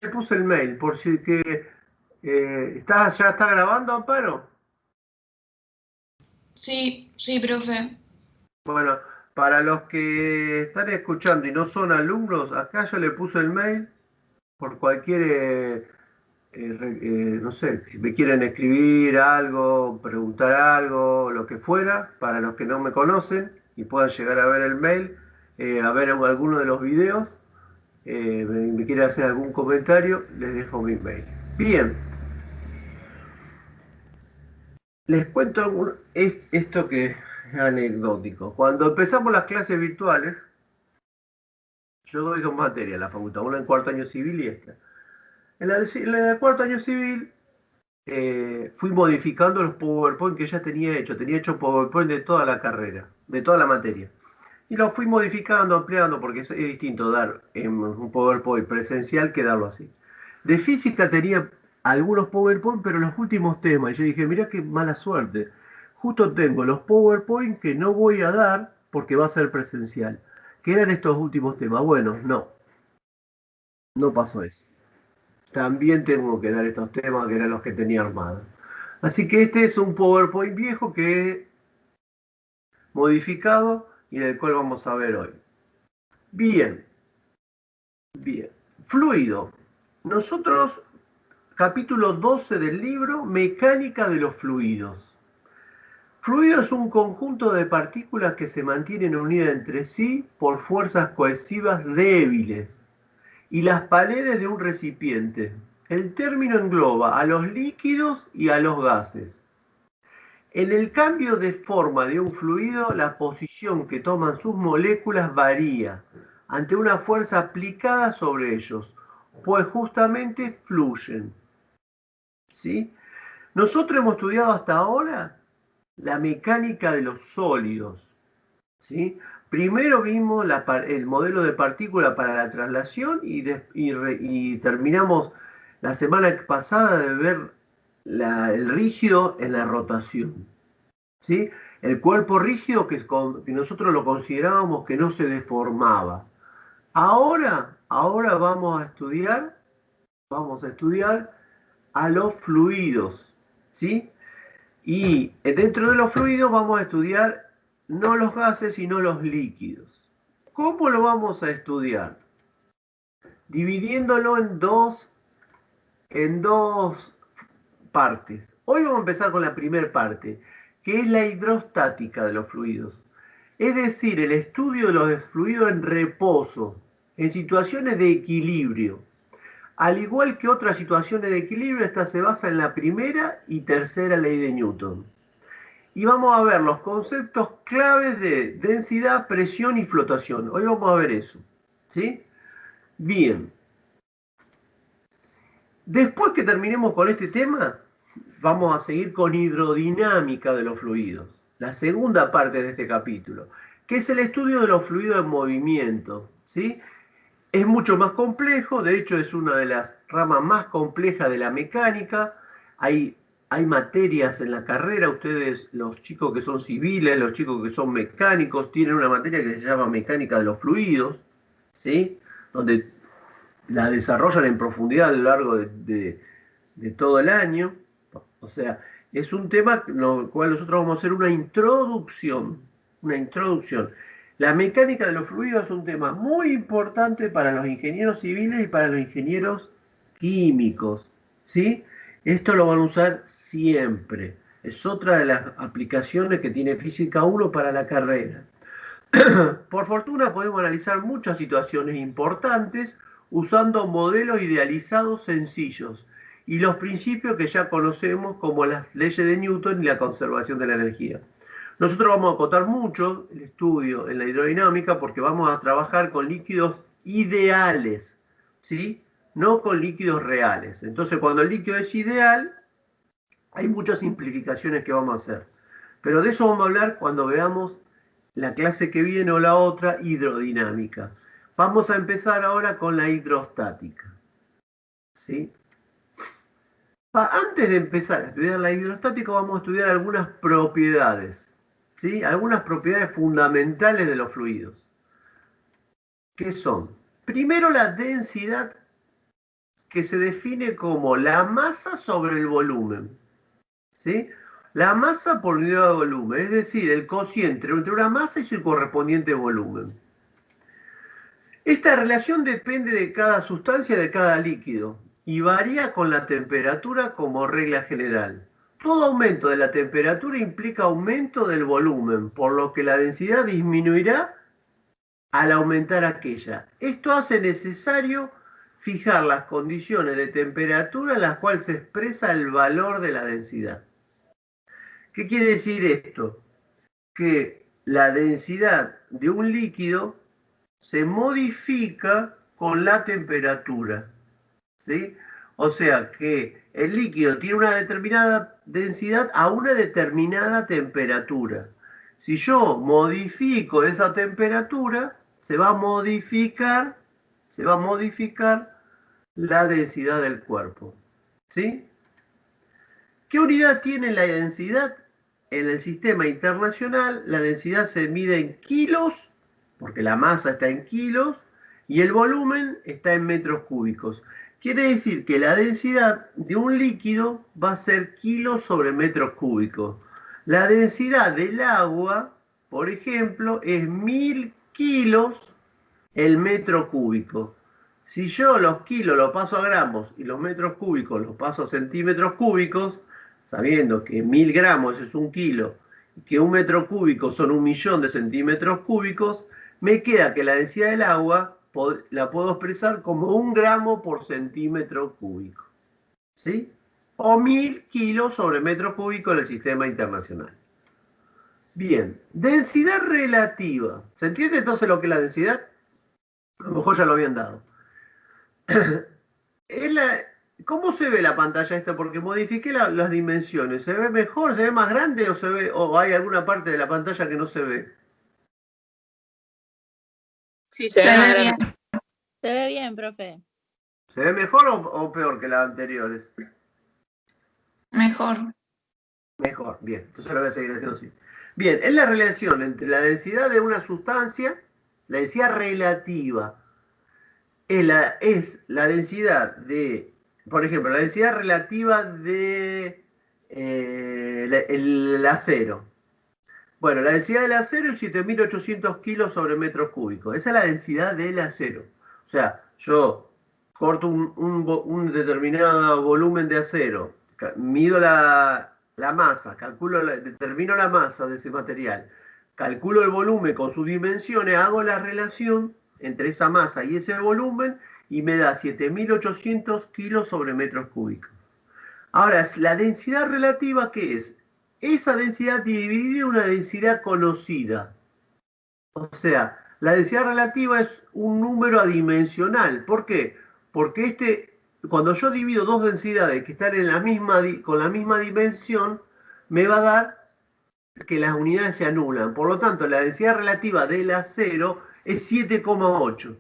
puse el mail, por si que ya está grabando, Amparo. Sí, sí, profe. Bueno, para los que están escuchando y no son alumnos, acá yo le puse el mail por cualquier, no sé, si me quieren escribir algo, preguntar algo, lo que fuera, para los que no me conocen y puedan llegar a ver el mail, a ver alguno de los videos, me quiere hacer algún comentario, les dejo mi mail. Bien, les cuento esto que es anecdótico. Cuando empezamos las clases virtuales, yo doy dos materias en la facultad, una en cuarto año civil y esta. En el cuarto año civil fui modificando los PowerPoint que ya tenía hecho. Tenía hecho PowerPoint de toda la carrera, de toda la materia. Y los fui modificando, ampliando, porque es distinto dar en un PowerPoint presencial que darlo así. De física tenía algunos PowerPoint, pero los últimos temas. Y yo dije, mira qué mala suerte. Justo tengo los PowerPoint que no voy a dar porque va a ser presencial. Que eran estos últimos temas. Bueno, no pasó eso. También tengo que dar estos temas que eran los que tenía armados. Así que este es un PowerPoint viejo que he modificado y del cual vamos a ver hoy. Bien, bien. Fluido. Nosotros, capítulo 12 del libro, Mecánica de los fluidos. Fluido es un conjunto de partículas que se mantienen unidas entre sí por fuerzas cohesivas débiles y las paredes de un recipiente. El término engloba a los líquidos y a los gases. En el cambio de forma de un fluido, la posición que toman sus moléculas varía ante una fuerza aplicada sobre ellos, pues justamente fluyen. ¿Sí? Nosotros hemos estudiado hasta ahora la mecánica de los sólidos. ¿Sí? Primero vimos el modelo de partícula para la traslación y terminamos la semana pasada de ver el rígido en la rotación. ¿Sí? El cuerpo rígido que nosotros lo considerábamos que no se deformaba. Ahora vamos a estudiar a los fluidos. ¿Sí? Y dentro de los fluidos vamos a estudiar no los gases, sino los líquidos. ¿Cómo lo vamos a estudiar? Dividiéndolo en dos partes. Hoy vamos a empezar con la primera parte, que es la hidrostática de los fluidos. Es decir, el estudio de los fluidos en reposo, en situaciones de equilibrio. Al igual que otras situaciones de equilibrio, esta se basa en la primera y tercera ley de Newton. Y vamos a ver los conceptos claves de densidad, presión y flotación. Hoy vamos a ver eso. ¿Sí? Bien. Después que terminemos con este tema, vamos a seguir con hidrodinámica de los fluidos. La segunda parte de este capítulo, que es el estudio de los fluidos en movimiento. ¿Sí? Es mucho más complejo, de hecho es una de las ramas más complejas de la mecánica. Hay materias en la carrera, ustedes, los chicos que son civiles, los chicos que son mecánicos, tienen una materia que se llama mecánica de los fluidos, ¿sí? Donde la desarrollan en profundidad a lo largo de todo el año. O sea, es un tema en el cual nosotros vamos a hacer una introducción. Una introducción. La mecánica de los fluidos es un tema muy importante para los ingenieros civiles y para los ingenieros químicos. ¿Sí? Esto lo van a usar siempre. Es otra de las aplicaciones que tiene Física 1 para la carrera. Por fortuna podemos analizar muchas situaciones importantes usando modelos idealizados sencillos y los principios que ya conocemos como las leyes de Newton y la conservación de la energía. Nosotros vamos a acotar mucho el estudio en la hidrodinámica porque vamos a trabajar con líquidos ideales, ¿sí? No con líquidos reales. Entonces, cuando el líquido es ideal, hay muchas simplificaciones que vamos a hacer. Pero de eso vamos a hablar cuando veamos la clase que viene o la otra, hidrodinámica. Vamos a empezar ahora con la hidrostática. ¿Sí? Antes de empezar a estudiar la hidrostática, vamos a estudiar algunas propiedades. ¿Sí? Algunas propiedades fundamentales de los fluidos. ¿Qué son? Primero, la densidad, que se define como la masa sobre el volumen. ¿Sí? La masa por unidad de volumen, es decir, el cociente entre una masa y su correspondiente volumen. Esta relación depende de cada sustancia, de cada líquido, y varía con la temperatura como regla general. Todo aumento de la temperatura implica aumento del volumen, por lo que la densidad disminuirá al aumentar aquella. Esto hace necesario fijar las condiciones de temperatura en las cuales se expresa el valor de la densidad. ¿Qué quiere decir esto? Que la densidad de un líquido se modifica con la temperatura, ¿sí? O sea que el líquido tiene una determinada densidad a una determinada temperatura. Si yo modifico esa temperatura, se va a modificar la densidad del cuerpo, ¿sí? ¿Qué unidad tiene la densidad? En el sistema internacional, la densidad se mide en kilos, porque la masa está en kilos, y el volumen está en metros cúbicos. Quiere decir que la densidad de un líquido va a ser kilos sobre metros cúbicos. La densidad del agua, por ejemplo, es 1000 kilos el metro cúbico. Si yo los kilos los paso a gramos y los metros cúbicos los paso a centímetros cúbicos, sabiendo que 1000 gramos es un kilo y que un metro cúbico son 1.000.000 de centímetros cúbicos, me queda que la densidad del agua la puedo expresar como 1 gramo por centímetro cúbico, ¿sí? O 1000 kilos sobre metro cúbico en el sistema internacional. Bien, densidad relativa. ¿Se entiende entonces lo que es la densidad? A lo mejor ya lo habían dado. ¿Cómo se ve la pantalla esta? Porque modifiqué las dimensiones. ¿Se ve mejor? ¿Se ve más grande? ¿O hay alguna parte de la pantalla que no se ve? Sí, se ve bien. Se ve bien, profe. ¿Se ve mejor o peor que las anteriores? Mejor. Mejor, bien. Entonces lo voy a seguir haciendo así. Bien, es la relación entre la densidad de una sustancia, la densidad relativa, es la densidad de, por ejemplo, la densidad relativa de el acero. Bueno, la densidad del acero es 7.800 kilos sobre metros cúbicos. Esa es la densidad del acero. O sea, yo corto un determinado volumen de acero, mido la masa, determino la masa de ese material, calculo el volumen con sus dimensiones, hago la relación entre esa masa y ese volumen y me da 7.800 kilos sobre metros cúbicos. Ahora, la densidad relativa, ¿qué es? Esa densidad dividida en una densidad conocida. O sea, la densidad relativa es un número adimensional. ¿Por qué? Porque cuando yo divido dos densidades que están con la misma dimensión, me va a dar que las unidades se anulan. Por lo tanto, la densidad relativa del acero es 7,8.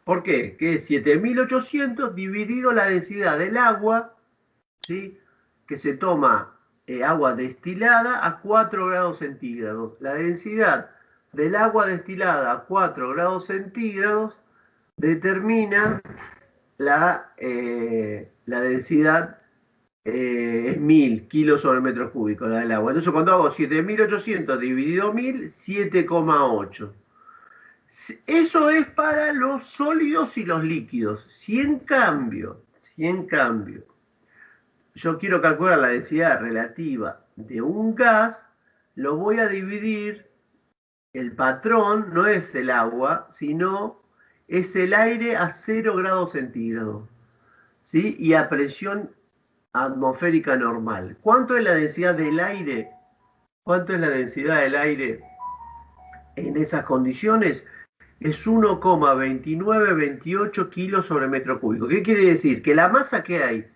¿Por qué? Que es 7.800 dividido la densidad del agua, ¿sí? Que se toma agua destilada a 4 grados centígrados. La densidad del agua destilada a 4 grados centígrados determina la densidad, es 1000 kilos sobre metros cúbicos, la del agua. Entonces cuando hago 7.800 dividido 1000, 7,8. Eso es para los sólidos y los líquidos. Si en cambio, yo quiero calcular la densidad relativa de un gas, lo voy a dividir, el patrón no es el agua, sino es el aire a 0 grados centígrados, ¿sí? Y a presión atmosférica normal. ¿Cuánto es la densidad del aire? ¿Cuánto es la densidad del aire en esas condiciones? Es 1,2928 kilos sobre metro cúbico. ¿Qué quiere decir? Que la masa que hay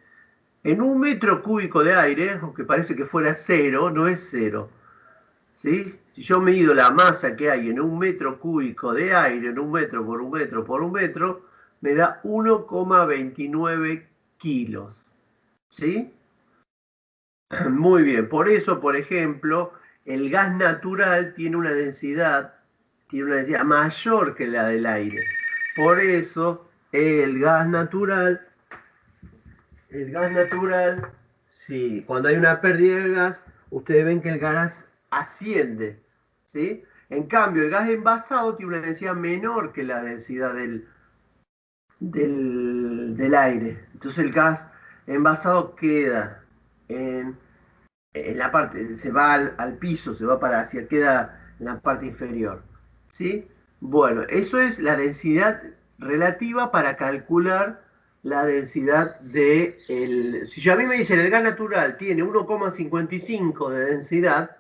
en un metro cúbico de aire, aunque parece que fuera cero, no es cero, ¿sí? Si yo mido la masa que hay en un metro cúbico de aire, en un metro por un metro por un metro, me da 1,29 kilos, ¿sí? Muy bien, por eso, por ejemplo, el gas natural tiene una densidad mayor que la del aire. Por eso, el gas natural El gas natural, sí, cuando hay una pérdida de gas, ustedes ven que el gas asciende, ¿sí? En cambio, el gas envasado tiene una densidad menor que la densidad del aire. Entonces el gas envasado queda en la parte, se va al piso, se va para hacia, queda en la parte inferior, ¿sí? Bueno, eso es la densidad relativa para calcular la densidad si a mí me dicen el gas natural tiene 1,55 de densidad,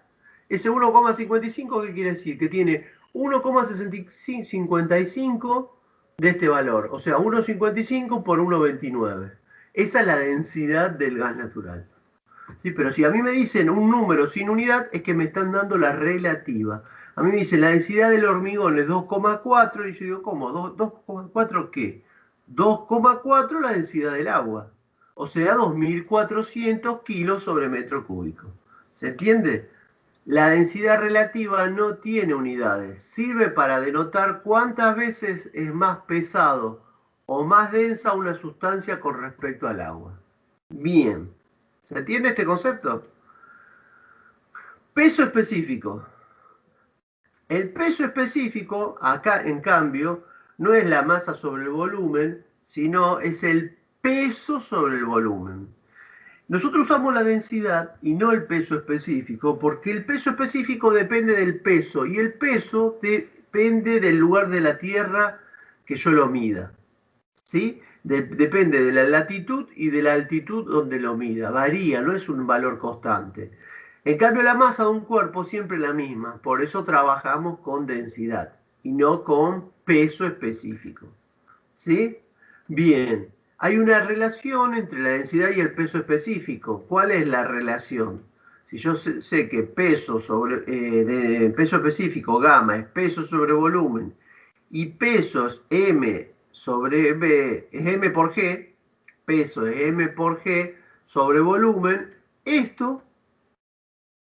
ese 1,55 ¿qué quiere decir? Que tiene 1,55 de este valor, o sea, 1,55 por 1,29. Esa es la densidad del gas natural. Sí, pero si a mí me dicen un número sin unidad, es que me están dando la relativa. A mí me dicen la densidad del hormigón es 2,4 y yo digo, ¿cómo? ¿2,4 qué? 2,4 la densidad del agua. O sea, 2.400 kilos sobre metro cúbico. ¿Se entiende? La densidad relativa no tiene unidades. Sirve para denotar cuántas veces es más pesado o más densa una sustancia con respecto al agua. Bien. ¿Se entiende este concepto? Peso específico. El peso específico, acá en cambio, no es la masa sobre el volumen, sino es el peso sobre el volumen. Nosotros usamos la densidad y no el peso específico, porque el peso específico depende del peso y el peso depende del lugar de la Tierra que yo lo mida. ¿Sí? Depende de la latitud y de la altitud donde lo mida. Varía, no es un valor constante. En cambio, la masa de un cuerpo siempre es la misma. Por eso trabajamos con densidad y no con peso específico. ¿Sí? Bien. Hay una relación entre la densidad y el peso específico. ¿Cuál es la relación? Si yo sé que peso de peso específico, gamma, es peso sobre volumen, y peso es m sobre b, es m por g, peso es m por g sobre volumen, esto,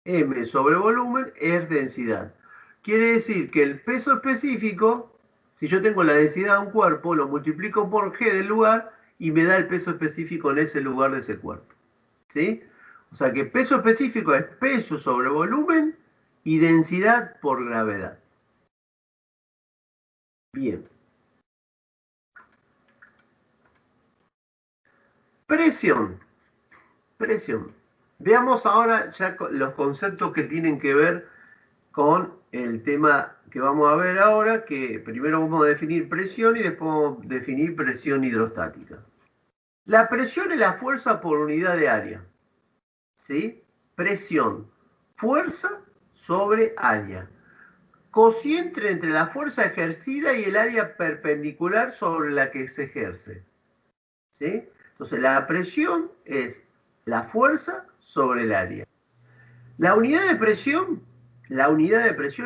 m sobre volumen, es densidad. Quiere decir que el peso específico, si yo tengo la densidad de un cuerpo, lo multiplico por g del lugar y me da el peso específico en ese lugar de ese cuerpo. ¿Sí? O sea que peso específico es peso sobre volumen y densidad por gravedad. Bien. Presión. Presión. Veamos ahora ya los conceptos que tienen que ver con el tema que vamos a ver ahora, que primero vamos a definir presión y después vamos a definir presión hidrostática. La presión es la fuerza por unidad de área. ¿Sí? Presión. Fuerza sobre área. Cociente entre la fuerza ejercida y el área perpendicular sobre la que se ejerce. ¿Sí? Entonces, la presión es la fuerza sobre el área. La unidad de presión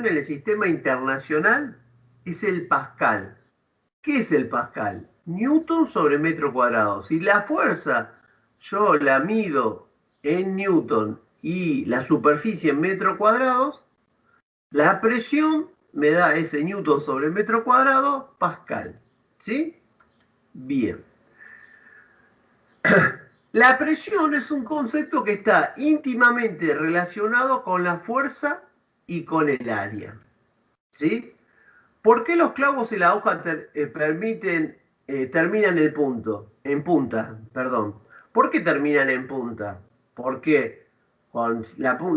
en el sistema internacional es el pascal. ¿Qué es el pascal? Newton sobre metro cuadrado. Si la fuerza yo la mido en newton y la superficie en metros cuadrados, la presión me da ese newton sobre metro cuadrado, pascal. ¿Sí? Bien. La presión es un concepto que está íntimamente relacionado con la fuerza y con el área. ¿Sí? ¿Por qué los clavos y la hoja terminan en punta? Perdón. ¿Por qué terminan en punta? Porque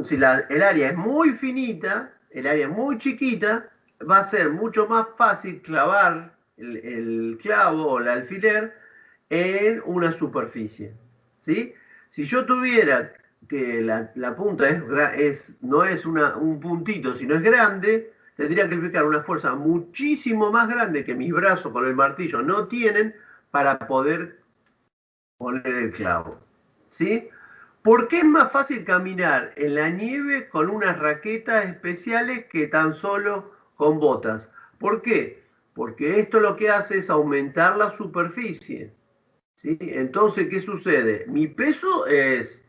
si el área es muy finita, el área es muy chiquita, va a ser mucho más fácil clavar el clavo o el alfiler en una superficie. ¿Sí? Si yo tuviera que la punta no es un puntito, sino es grande, tendría que aplicar una fuerza muchísimo más grande que mis brazos con el martillo no tienen para poder poner el clavo. ¿Sí? ¿Por qué es más fácil caminar en la nieve con unas raquetas especiales que tan solo con botas? ¿Por qué? Porque esto lo que hace es aumentar la superficie. ¿Sí? Entonces, ¿qué sucede? Mi peso es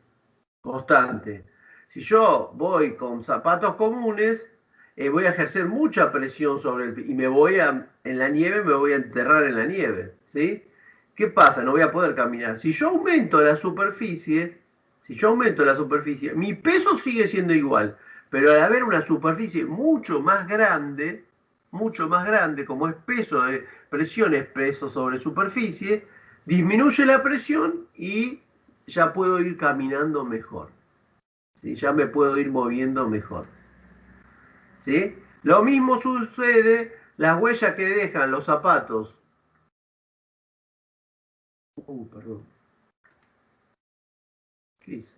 constante. Si yo voy con zapatos comunes, voy a ejercer mucha presión sobre y en la nieve me voy a enterrar en la nieve. ¿Sí? ¿qué pasa? No voy a poder caminar. Si yo aumento la superficie, mi peso sigue siendo igual, pero al haber una superficie mucho más grande, como es peso, presión es peso sobre superficie, disminuye la presión y ya puedo ir caminando mejor. ¿Sí? Ya me puedo ir moviendo mejor. ¿Sí? Lo mismo sucede, las huellas que dejan los zapatos. Perdón. ¿Qué hice?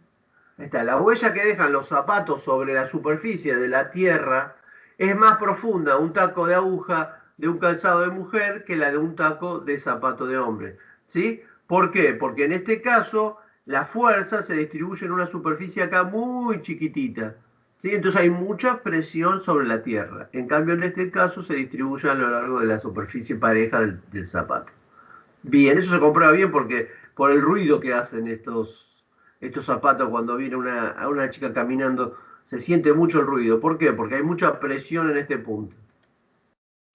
Ahí está, la huella que dejan los zapatos sobre la superficie de la tierra es más profunda, un taco de aguja de un calzado de mujer que la de un taco de zapato de hombre. ¿Sí? ¿Por qué? Porque en este caso la fuerza se distribuye en una superficie acá muy chiquitita. ¿Sí? Entonces hay mucha presión sobre la tierra. En cambio, en este caso se distribuye a lo largo de la superficie pareja del zapato. Bien, eso se comprueba bien porque por el ruido que hacen estos zapatos cuando viene una chica caminando, se siente mucho el ruido. ¿Por qué? Porque hay mucha presión en este punto.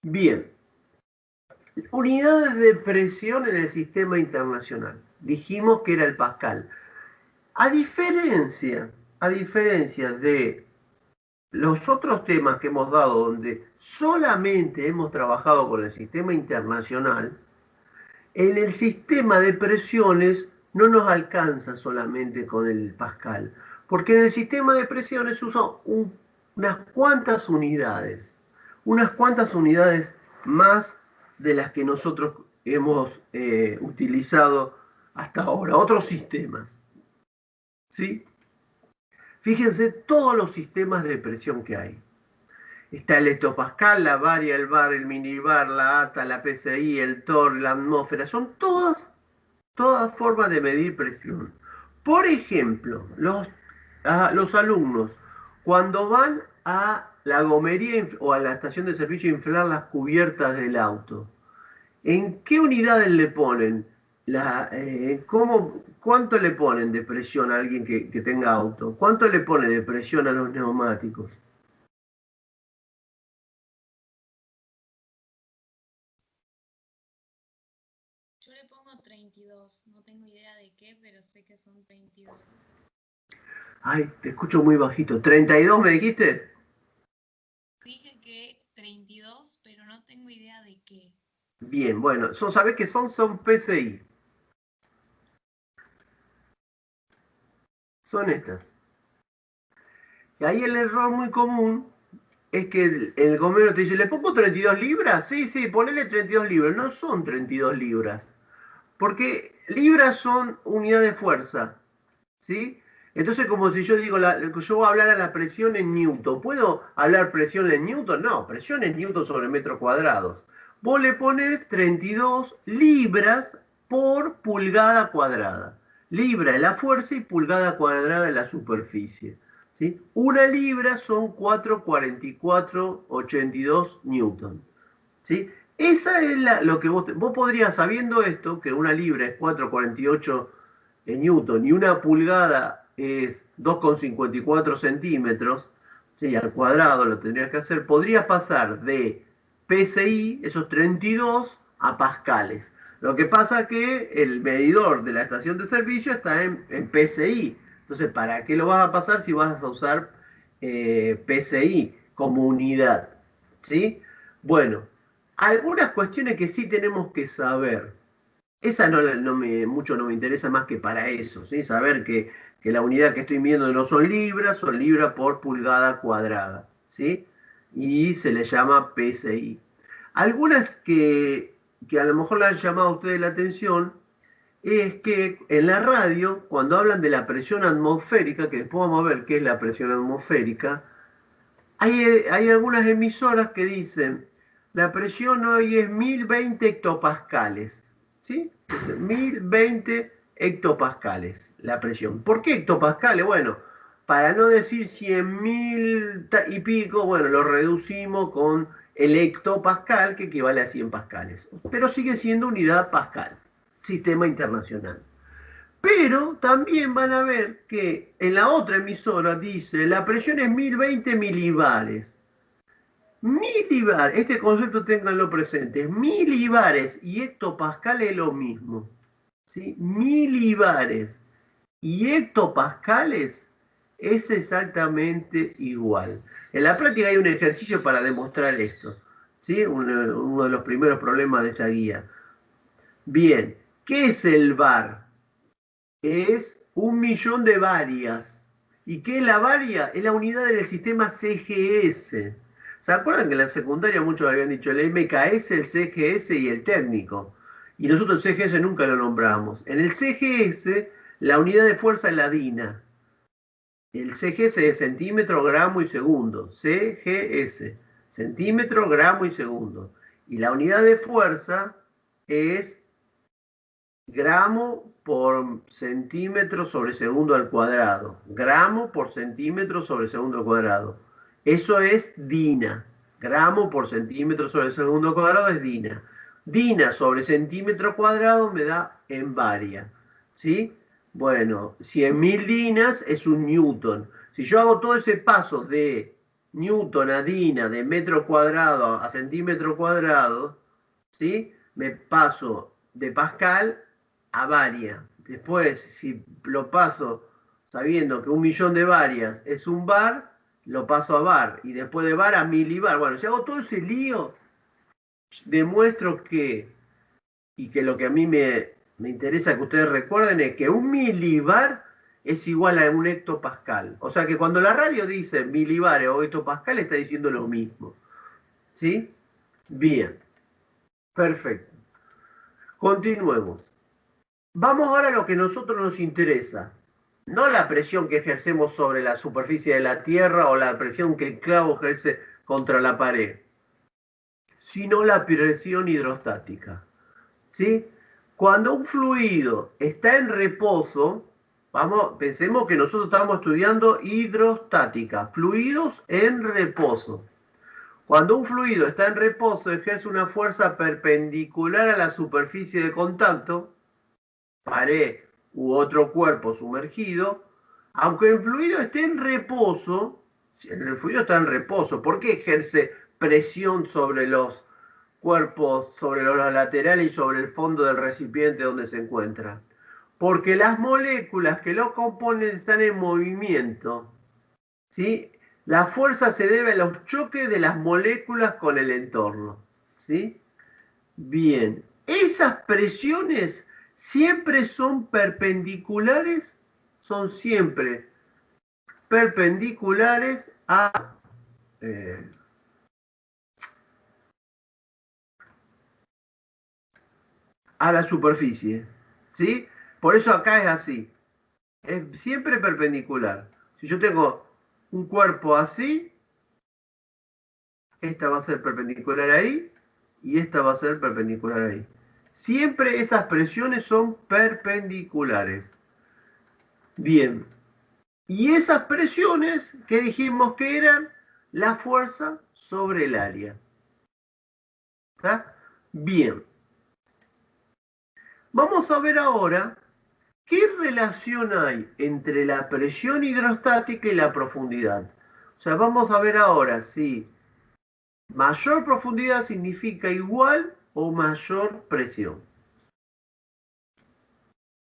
Bien, unidades de presión en el sistema internacional. Dijimos que era el Pascal. A diferencia de los otros temas que hemos dado, donde solamente hemos trabajado con el sistema internacional, en el sistema de presiones no nos alcanza solamente con el Pascal, porque en el sistema de presiones usa unas cuantas unidades más de las que nosotros hemos utilizado hasta ahora, otros sistemas. ¿Sí? Fíjense todos los sistemas de presión que hay. Está el hectopascal, la varia, el bar, el minibar, la ATA, la PSI, el TOR, la atmósfera. Son todas formas de medir presión. Por ejemplo, los alumnos, cuando van a la gomería o a la estación de servicio a inflar las cubiertas del auto, ¿en qué unidades le ponen? ¿Cuánto le ponen de presión a alguien que tenga auto? ¿Cuánto le pone de presión a los neumáticos? Yo le pongo 32. No tengo idea de qué, pero sé que son 32. Ay, te escucho muy bajito. ¿32 me dijiste? Dije que 32, pero no tengo idea de qué. Bien, bueno, ¿sabés qué son? Son PSI. Son estas. Y ahí el error muy común es que el gomero te dice, ¿le pongo 32 libras? Sí, ponele 32 libras. No son 32 libras. Porque libras son unidad de fuerza. ¿Sí? Entonces, como si yo digo, yo voy a hablar a la presión en Newton. ¿Puedo hablar presión en Newton? No, presión en Newton sobre metros cuadrados. Vos le pones 32 libras por pulgada cuadrada. Libra es la fuerza y pulgada cuadrada es la superficie. ¿Sí? Una libra son 4,4482 newton. ¿Sí? Esa es lo que vos podrías, sabiendo esto, que una libra es 4,48 newton y una pulgada es 2,54 centímetros, ¿sí? Al cuadrado lo tendrías que hacer, podrías pasar de PSI, esos 32, a pascales. Lo que pasa es que el medidor de la estación de servicio está en PSI. Entonces, ¿para qué lo vas a pasar si vas a usar PSI como unidad? ¿Sí? Bueno, algunas cuestiones que sí tenemos que saber. Esa mucho no me interesa más que para eso, ¿sí? Saber que la unidad que estoy midiendo no son libras por pulgada cuadrada, ¿sí? Y se le llama PSI. Algunas que a lo mejor le han llamado a ustedes la atención es que en la radio, cuando hablan de la presión atmosférica, que después vamos a ver qué es la presión atmosférica, hay algunas emisoras que dicen, la presión hoy es 1020 hectopascales, ¿sí? 1020 hectopascales la presión. ¿Por qué hectopascales? Bueno, para no decir 100.000 y pico, bueno, lo reducimos con el hectopascal, que equivale a 100 pascales. Pero sigue siendo unidad pascal, sistema internacional. Pero también van a ver que en la otra emisora dice, la presión es 1020 milibares. Milibar, este concepto ténganlo presente, milibares y hectopascales es lo mismo. ¿Sí? Milibares y hectopascales es exactamente igual. En la práctica hay un ejercicio para demostrar esto. ¿Sí? Uno de los primeros problemas de esta guía. Bien, ¿qué es el bar? Es 1.000.000 de varias. ¿Y qué es la varia? Es la unidad del sistema CGS. ¿Se acuerdan que en la secundaria muchos habían dicho el MKS, el CGS y el técnico? Y nosotros el CGS nunca lo nombramos. En el CGS, la unidad de fuerza es la DINA. El CGS es centímetro, gramo y segundo. CGS, centímetro, gramo y segundo. Y la unidad de fuerza es gramo por centímetro sobre segundo al cuadrado. Gramo por centímetro sobre segundo al cuadrado. Eso es DINA. Gramo por centímetro sobre segundo al cuadrado es DINA. DINA sobre centímetro cuadrado me da en varia. ¿Sí? Bueno, 100.000 dinas es un newton. Si yo hago todo ese paso de newton a dina, de metro cuadrado a centímetro cuadrado, ¿sí? Me paso de pascal a varia. Después, si lo paso sabiendo que 1.000.000 de varias es un bar, lo paso a bar. Y después de bar a milibar. Bueno, si hago todo ese lío, demuestro que, y que lo que a mí me interesa que ustedes recuerden es que un milibar es igual a un hectopascal. O sea que cuando la radio dice milibares o hectopascal está diciendo lo mismo. ¿Sí? Bien. Perfecto. Continuemos. Vamos ahora a lo que a nosotros nos interesa. No la presión que ejercemos sobre la superficie de la Tierra o la presión que el clavo ejerce contra la pared, sino la presión hidrostática. ¿Sí? Cuando un fluido está en reposo, pensemos que nosotros estamos estudiando hidrostática, fluidos en reposo. Cuando un fluido está en reposo, ejerce una fuerza perpendicular a la superficie de contacto, pared u otro cuerpo sumergido, aunque el fluido esté en reposo, el fluido está en reposo, ¿por qué ejerce presión sobre los cuerpos, sobre los laterales y sobre el fondo del recipiente donde se encuentra? Porque las moléculas que lo componen están en movimiento, ¿sí? La fuerza se debe a los choques de las moléculas con el entorno, ¿sí? Bien, esas presiones siempre son perpendiculares, son siempre perpendiculares a la superficie, ¿sí? Por eso acá es así, es siempre perpendicular. Si yo tengo un cuerpo así, esta va a ser perpendicular ahí y esta va a ser perpendicular ahí. Siempre esas presiones son perpendiculares. Bien, y esas presiones que dijimos que eran la fuerza sobre el área. ¿Está? Bien. Vamos a ver ahora qué relación hay entre la presión hidrostática y la profundidad. O sea, vamos a ver ahora si mayor profundidad significa igual o mayor presión.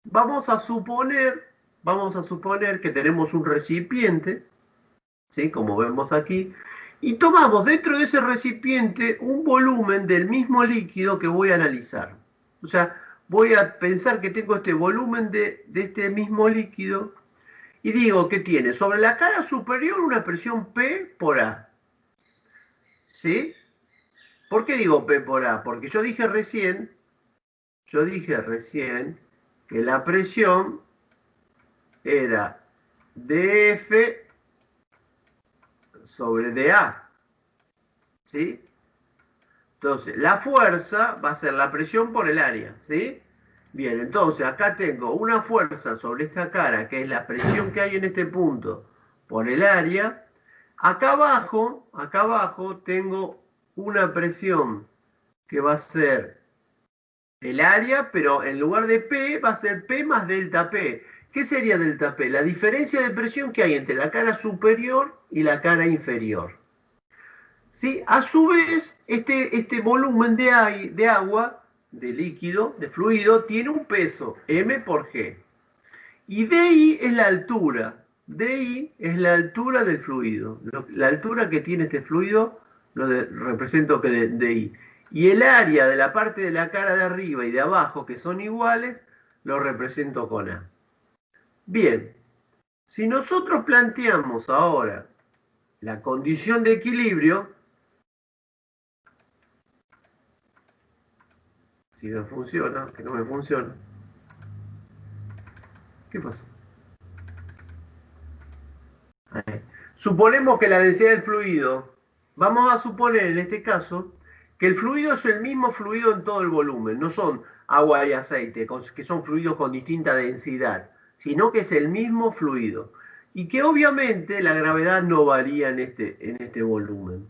Vamos a suponer que tenemos un recipiente, ¿sí? Como vemos aquí, y tomamos dentro de ese recipiente un volumen del mismo líquido que voy a analizar. O sea, voy a pensar que tengo este volumen de este mismo líquido y digo que tiene sobre la cara superior una presión P por A. ¿Sí? ¿Por qué digo P por A? Porque yo dije recién que la presión era dF sobre dA. ¿Sí? Entonces, la fuerza va a ser la presión por el área. ¿Sí? Bien, entonces acá tengo una fuerza sobre esta cara, que es la presión que hay en este punto por el área. Acá abajo tengo una presión que va a ser el área, pero en lugar de P va a ser P más delta P. ¿Qué sería delta P? La diferencia de presión que hay entre la cara superior y la cara inferior. ¿Sí? A su vez, este volumen de agua, de líquido, de fluido, tiene un peso, m por g. Y DI es la altura. DI es la altura del fluido. La altura que tiene este fluido represento que DI. Y el área de la parte de la cara de arriba y de abajo, que son iguales, lo represento con A. Bien, si nosotros planteamos ahora la condición de equilibrio, si no funciona, que no me funciona, ¿qué pasó? Ahí. Suponemos que la densidad del fluido, vamos a suponer en este caso que el fluido es el mismo fluido en todo el volumen, no son agua y aceite, que son fluidos con distinta densidad, sino que es el mismo fluido. Y que obviamente la gravedad no varía en este volumen.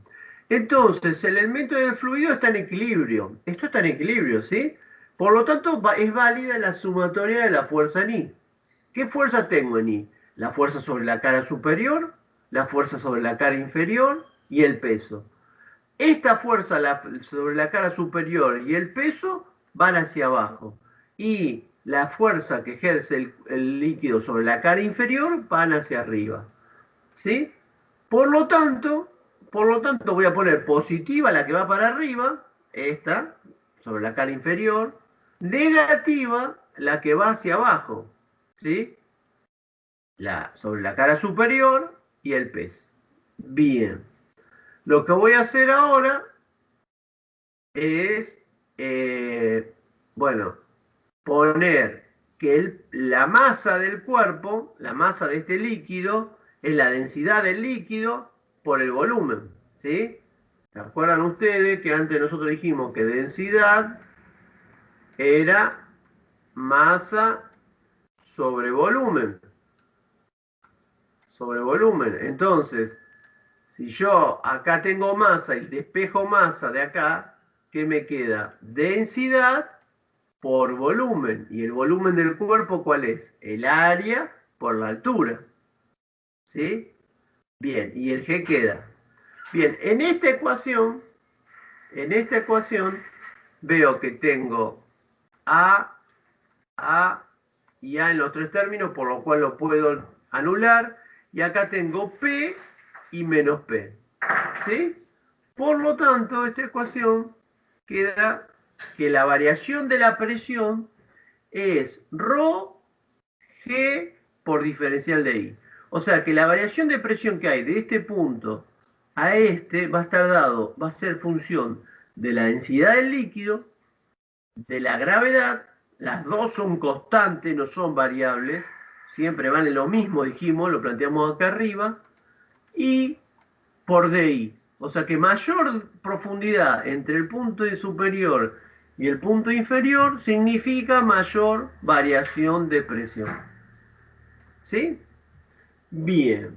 Entonces, el elemento del fluido está en equilibrio. Esto está en equilibrio, ¿sí? Por lo tanto, es válida la sumatoria de la fuerza en I. ¿Qué fuerza tengo en I? La fuerza sobre la cara superior, la fuerza sobre la cara inferior y el peso. Esta fuerza sobre la cara superior y el peso van hacia abajo. Y la fuerza que ejerce el líquido sobre la cara inferior van hacia arriba. ¿Sí? Por lo tanto, voy a poner positiva la que va para arriba, esta, sobre la cara inferior, negativa la que va hacia abajo, ¿sí? Sobre la cara superior y el peso. Bien. Lo que voy a hacer ahora es, bueno, poner que la masa del cuerpo, la masa de este líquido, es la densidad del líquido por el volumen, ¿sí? ¿Se acuerdan ustedes que antes nosotros dijimos que densidad era masa sobre volumen? Sobre volumen. Entonces, si yo acá tengo masa y despejo masa de acá, ¿qué me queda? Densidad por volumen. ¿Y el volumen del cuerpo cuál es? El área por la altura. ¿Sí? Bien, y el G queda. Bien, en esta ecuación veo que tengo A y A en los tres términos, por lo cual lo puedo anular. Y acá tengo P y menos P. ¿Sí? Por lo tanto, esta ecuación queda que la variación de la presión es ρ G por diferencial de I. O sea que la variación de presión que hay de este punto a este va a estar dado, va a ser función de la densidad del líquido, de la gravedad, las dos son constantes, no son variables, siempre valen lo mismo, dijimos, lo planteamos acá arriba, y por DI. O sea que mayor profundidad entre el punto superior y el punto inferior significa mayor variación de presión. ¿Sí? Bien.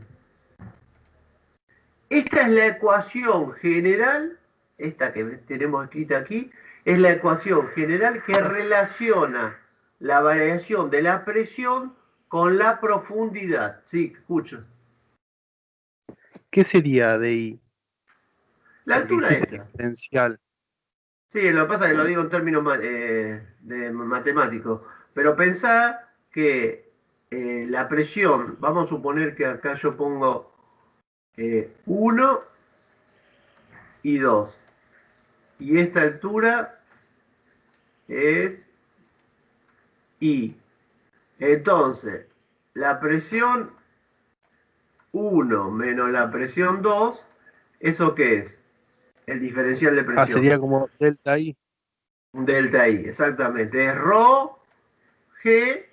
Esta es la ecuación general, esta que tenemos escrita aquí, es la ecuación general que relaciona la variación de la presión con la profundidad. Sí, escucho. ¿Qué sería de I? La altura esta. Diferencial. Sí, lo que pasa es que lo digo en términos de matemáticos, pero pensá que la presión, vamos a suponer que acá yo pongo 1 y 2, y esta altura es I. Entonces, la presión 1 menos la presión 2, ¿eso qué es? El diferencial de presión. Sería como delta I. Un delta I, exactamente. Es ρ, G,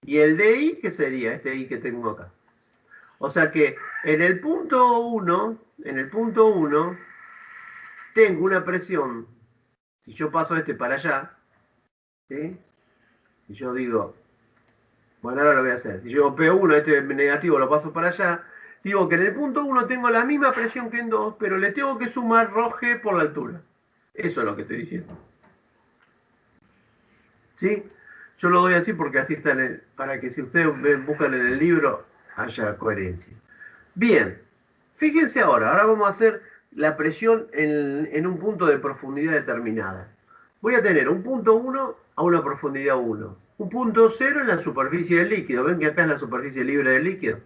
y el DI, ¿qué sería? Este I que tengo acá. O sea que en el punto 1, tengo una presión. Si yo paso este para allá, ¿sí? Si yo digo, bueno, ahora lo voy a hacer. Si yo P1, este negativo lo paso para allá, digo que en el punto 1 tengo la misma presión que en 2, pero le tengo que sumar ρg por la altura. Eso es lo que estoy diciendo. ¿Sí? Yo lo doy así porque así está para que si ustedes buscan en el libro haya coherencia. Bien, fíjense ahora vamos a hacer la presión en un punto de profundidad determinada. Voy a tener un punto 1 a una profundidad 1. Un punto 0 en la superficie del líquido. ¿Ven que acá es la superficie libre del líquido?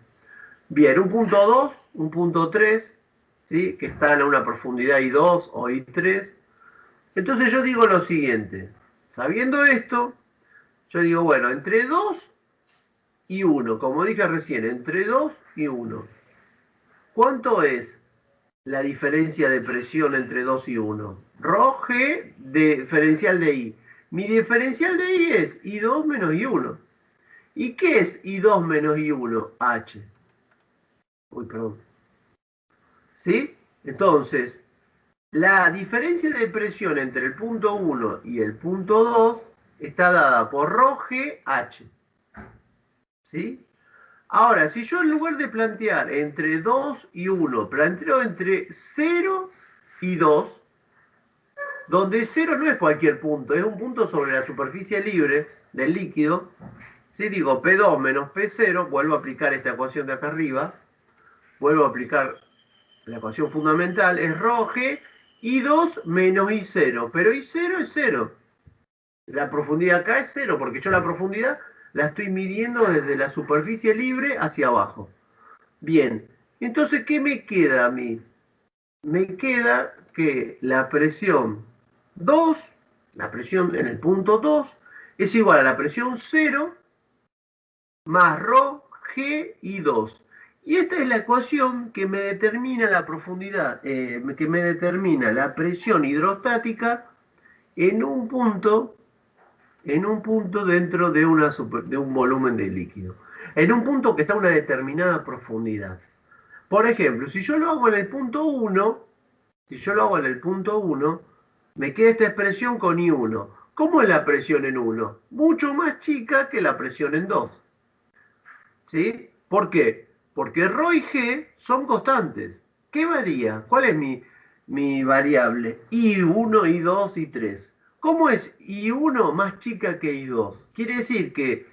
Bien, un punto 2, un punto 3, ¿sí? Que están a una profundidad I2 o I3. Entonces yo digo lo siguiente. Sabiendo esto, yo digo, bueno, entre 2 y 1, como dije recién, entre 2 y 1. ¿Cuánto es la diferencia de presión entre 2 y 1? Rho G diferencial de I. Mi diferencial de I es I2 menos I1. ¿Y qué es I2 menos I1? H. Uy, perdón. ¿Sí? Entonces, la diferencia de presión entre el punto 1 y el punto 2 está dada por Rho G H. ¿Sí? Ahora, si yo en lugar de plantear entre 2 y 1, planteo entre 0 y 2, donde 0 no es cualquier punto, es un punto sobre la superficie libre del líquido, si digo P2 menos P0, vuelvo a aplicar esta ecuación de acá arriba, vuelvo a aplicar la ecuación fundamental, es Rho G I2 menos I0, pero I0 es 0. La profundidad acá es 0, porque yo la profundidad la estoy midiendo desde la superficie libre hacia abajo. Bien, entonces, ¿qué me queda a mí? Me queda que la presión 2, la presión en el punto 2, es igual a la presión 0 más Rho G y 2. Y esta es la ecuación que me determina la profundidad, que me determina la presión hidrostática en un punto dentro de un volumen de líquido. En un punto que está a una determinada profundidad. Por ejemplo, si yo lo hago en el punto 1, me queda esta expresión con I1. ¿Cómo es la presión en 1? Mucho más chica que la presión en 2. ¿Sí? ¿Por qué? Porque Rho y G son constantes. ¿Qué varía? ¿Cuál es mi variable? I1, I2, I3. ¿Cómo es I1 más chica que I2? Quiere decir que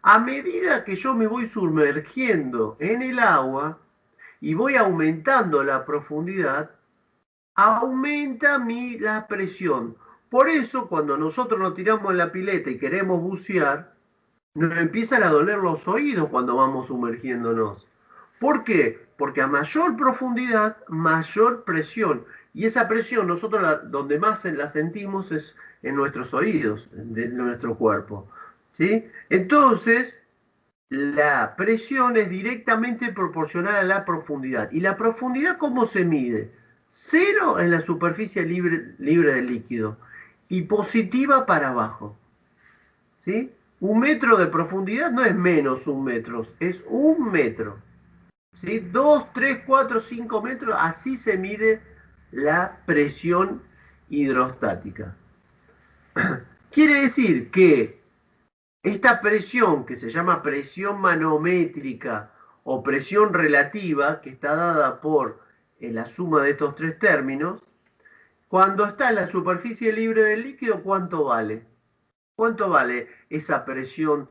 a medida que yo me voy sumergiendo en el agua y voy aumentando la profundidad, aumenta la presión. Por eso, cuando nosotros nos tiramos en la pileta y queremos bucear, nos empiezan a doler los oídos cuando vamos sumergiéndonos. ¿Por qué? Porque a mayor profundidad, mayor presión. Y esa presión nosotros donde más la sentimos es en nuestros oídos, de nuestro cuerpo. ¿Sí? Entonces, la presión es directamente proporcional a la profundidad. ¿Y la profundidad cómo se mide? 0 en la superficie libre del líquido y positiva para abajo. ¿Sí? 1 metro de profundidad no es menos 1 metro, es 1 metro. ¿Sí? 2, 3, 4, 5 metros, así se mide la presión hidrostática. Quiere decir que esta presión, que se llama presión manométrica o presión relativa, que está dada por la suma de estos tres términos, cuando está en la superficie libre del líquido, ¿cuánto vale? ¿Cuánto vale esta presión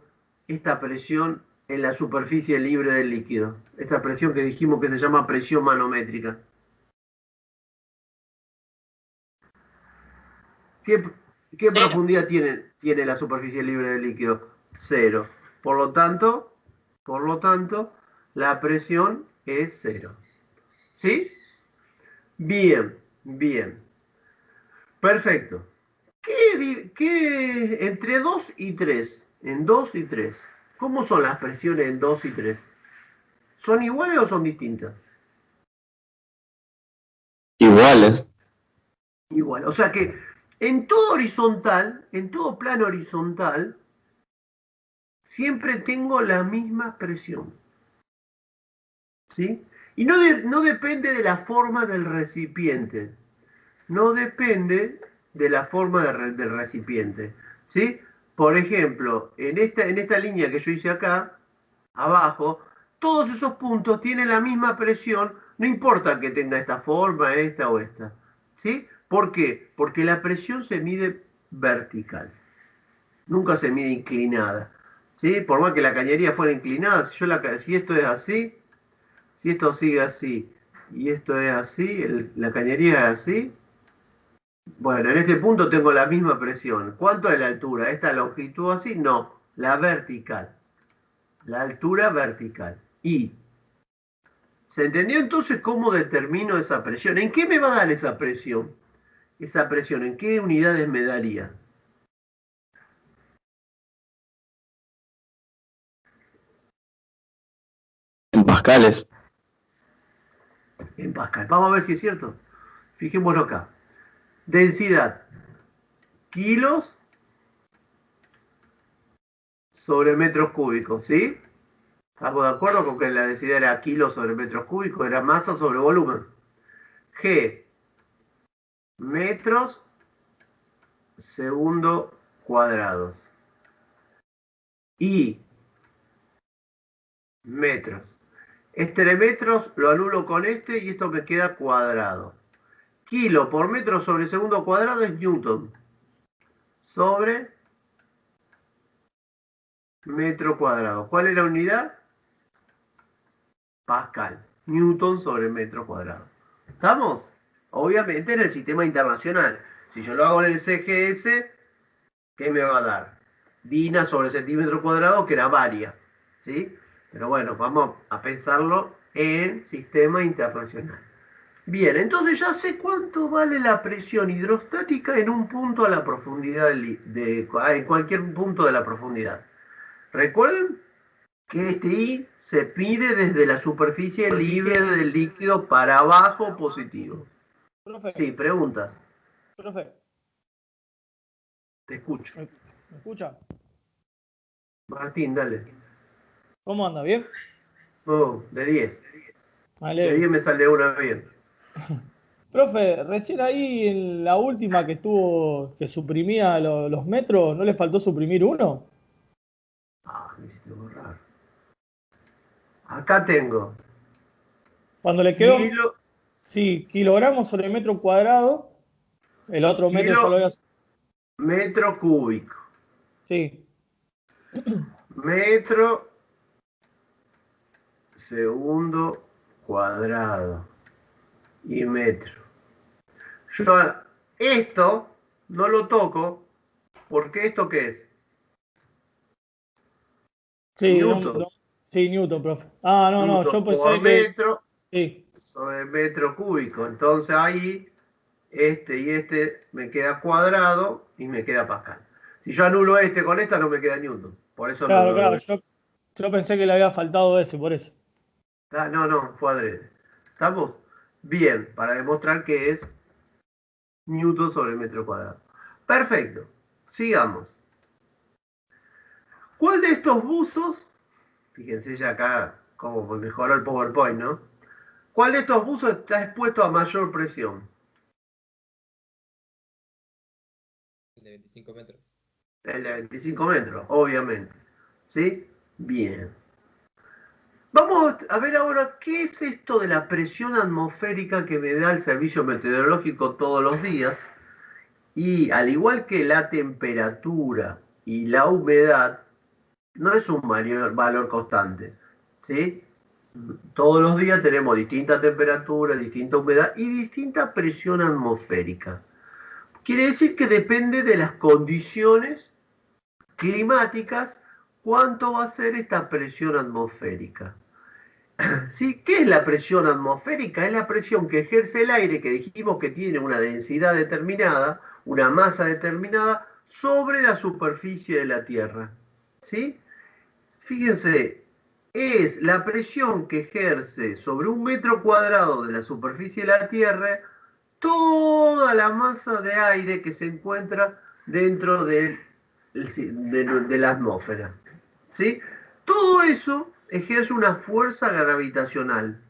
en la superficie libre del líquido? Esta presión que dijimos que se llama presión manométrica. ¿Qué profundidad tiene la superficie libre del líquido? 0. Por lo tanto, la presión es 0. ¿Sí? Bien, bien. Perfecto. ¿Qué entre 2 y 3? En 2 y 3. ¿Cómo son las presiones en 2 y 3? ¿Son iguales o son distintas? Iguales. Igual. O sea que en todo horizontal, en todo plano horizontal, siempre tengo la misma presión. ¿Sí? Y no depende de la forma del recipiente. No depende de la forma del recipiente. ¿Sí? Por ejemplo, en esta línea que yo hice acá, abajo, todos esos puntos tienen la misma presión, no importa que tenga esta forma, esta o esta. ¿Sí? ¿Por qué? Porque la presión se mide vertical, nunca se mide inclinada. ¿Sí? Por más que la cañería fuera inclinada, si esto es así, si esto sigue así y esto es así, la cañería es así. Bueno, en este punto tengo la misma presión. ¿Cuánto es la altura? ¿Esta longitud así? No, la vertical. La altura vertical. Y, ¿se entendió entonces cómo determino esa presión? ¿En qué me va a dar esa presión? Esa presión, ¿en qué unidades me daría? En pascales. En Pascal. Vamos a ver si es cierto. Fijémonos acá. Densidad. Kilos sobre metros cúbicos, ¿sí? ¿Estamos de acuerdo con que la densidad era kilos sobre metros cúbicos? Era masa sobre volumen. G. Metros segundo cuadrados. Y. Metros. Este de metros lo anulo con este y esto me queda cuadrado. Kilo por metro sobre segundo cuadrado es Newton. Sobre metro cuadrado. ¿Cuál es la unidad? Pascal. Newton sobre metro cuadrado. ¿Estamos? Obviamente en el sistema internacional. Si yo lo hago en el CGS, ¿qué me va a dar? Dina sobre centímetro cuadrado, que era varia. ¿Sí? Pero bueno, vamos a pensarlo en sistema internacional. Bien, entonces ya sé cuánto vale la presión hidrostática en un punto a la profundidad, en cualquier punto de la profundidad. Recuerden que este I se mide desde la superficie libre del líquido para abajo positivo. Profe, Sí, preguntas. profe, Te escucho. ¿me escucha? Martín, dale. ¿Cómo anda? ¿Bien? Oh, de 10. Me De 10 alegro. me sale una bien. Profe, recién ahí en la última que estuvo, que suprimía los metros, ¿no le faltó suprimir uno? Ah, me hiciste borrar. Acá tengo Cuando le quedó, kilo, sí, kilogramos sobre metro cuadrado, el otro metro ya lo había... metro cúbico. Sí, Metro segundo cuadrado. Y metro. Yo esto no lo toco porque ¿esto qué es? sí, Newton. sí, Newton, profe. Ah, no, Newton yo por pensé que... metro Sí, sobre metro cúbico. Entonces ahí este y este me queda cuadrado y me queda Pascal. Si yo anulo este con esta no me queda Newton. Por eso no claro, lo... claro, yo pensé que le había faltado ese, por eso. Ah, no, fue adrede. ¿Estamos? Bien, para demostrar que es Newton sobre metro cuadrado. Perfecto. Sigamos. ¿Cuál de estos buzos, fíjense ya acá cómo mejoró el PowerPoint, ¿no? ¿Cuál de estos buzos está expuesto a mayor presión? De 25 metros. El de 25 metros, obviamente. ¿Sí? Bien. Vamos a ver ahora qué es esto de la presión atmosférica que me da el servicio meteorológico todos los días. Y al igual que la temperatura y la humedad, no es un valor constante. ¿Sí? Todos los días tenemos distinta temperatura, distinta humedad y distinta presión atmosférica. Quiere decir que depende de las condiciones climáticas cuánto va a ser esta presión atmosférica. ¿Sí? ¿Qué es la presión atmosférica? Es la presión que ejerce el aire, que dijimos que tiene una densidad determinada, una masa determinada, sobre la superficie de la Tierra. ¿Sí? Fíjense, es la presión que ejerce sobre un metro cuadrado de la superficie de la Tierra toda la masa de aire que se encuentra dentro de la atmósfera. ¿Sí? Todo eso ejerce una fuerza gravitacional.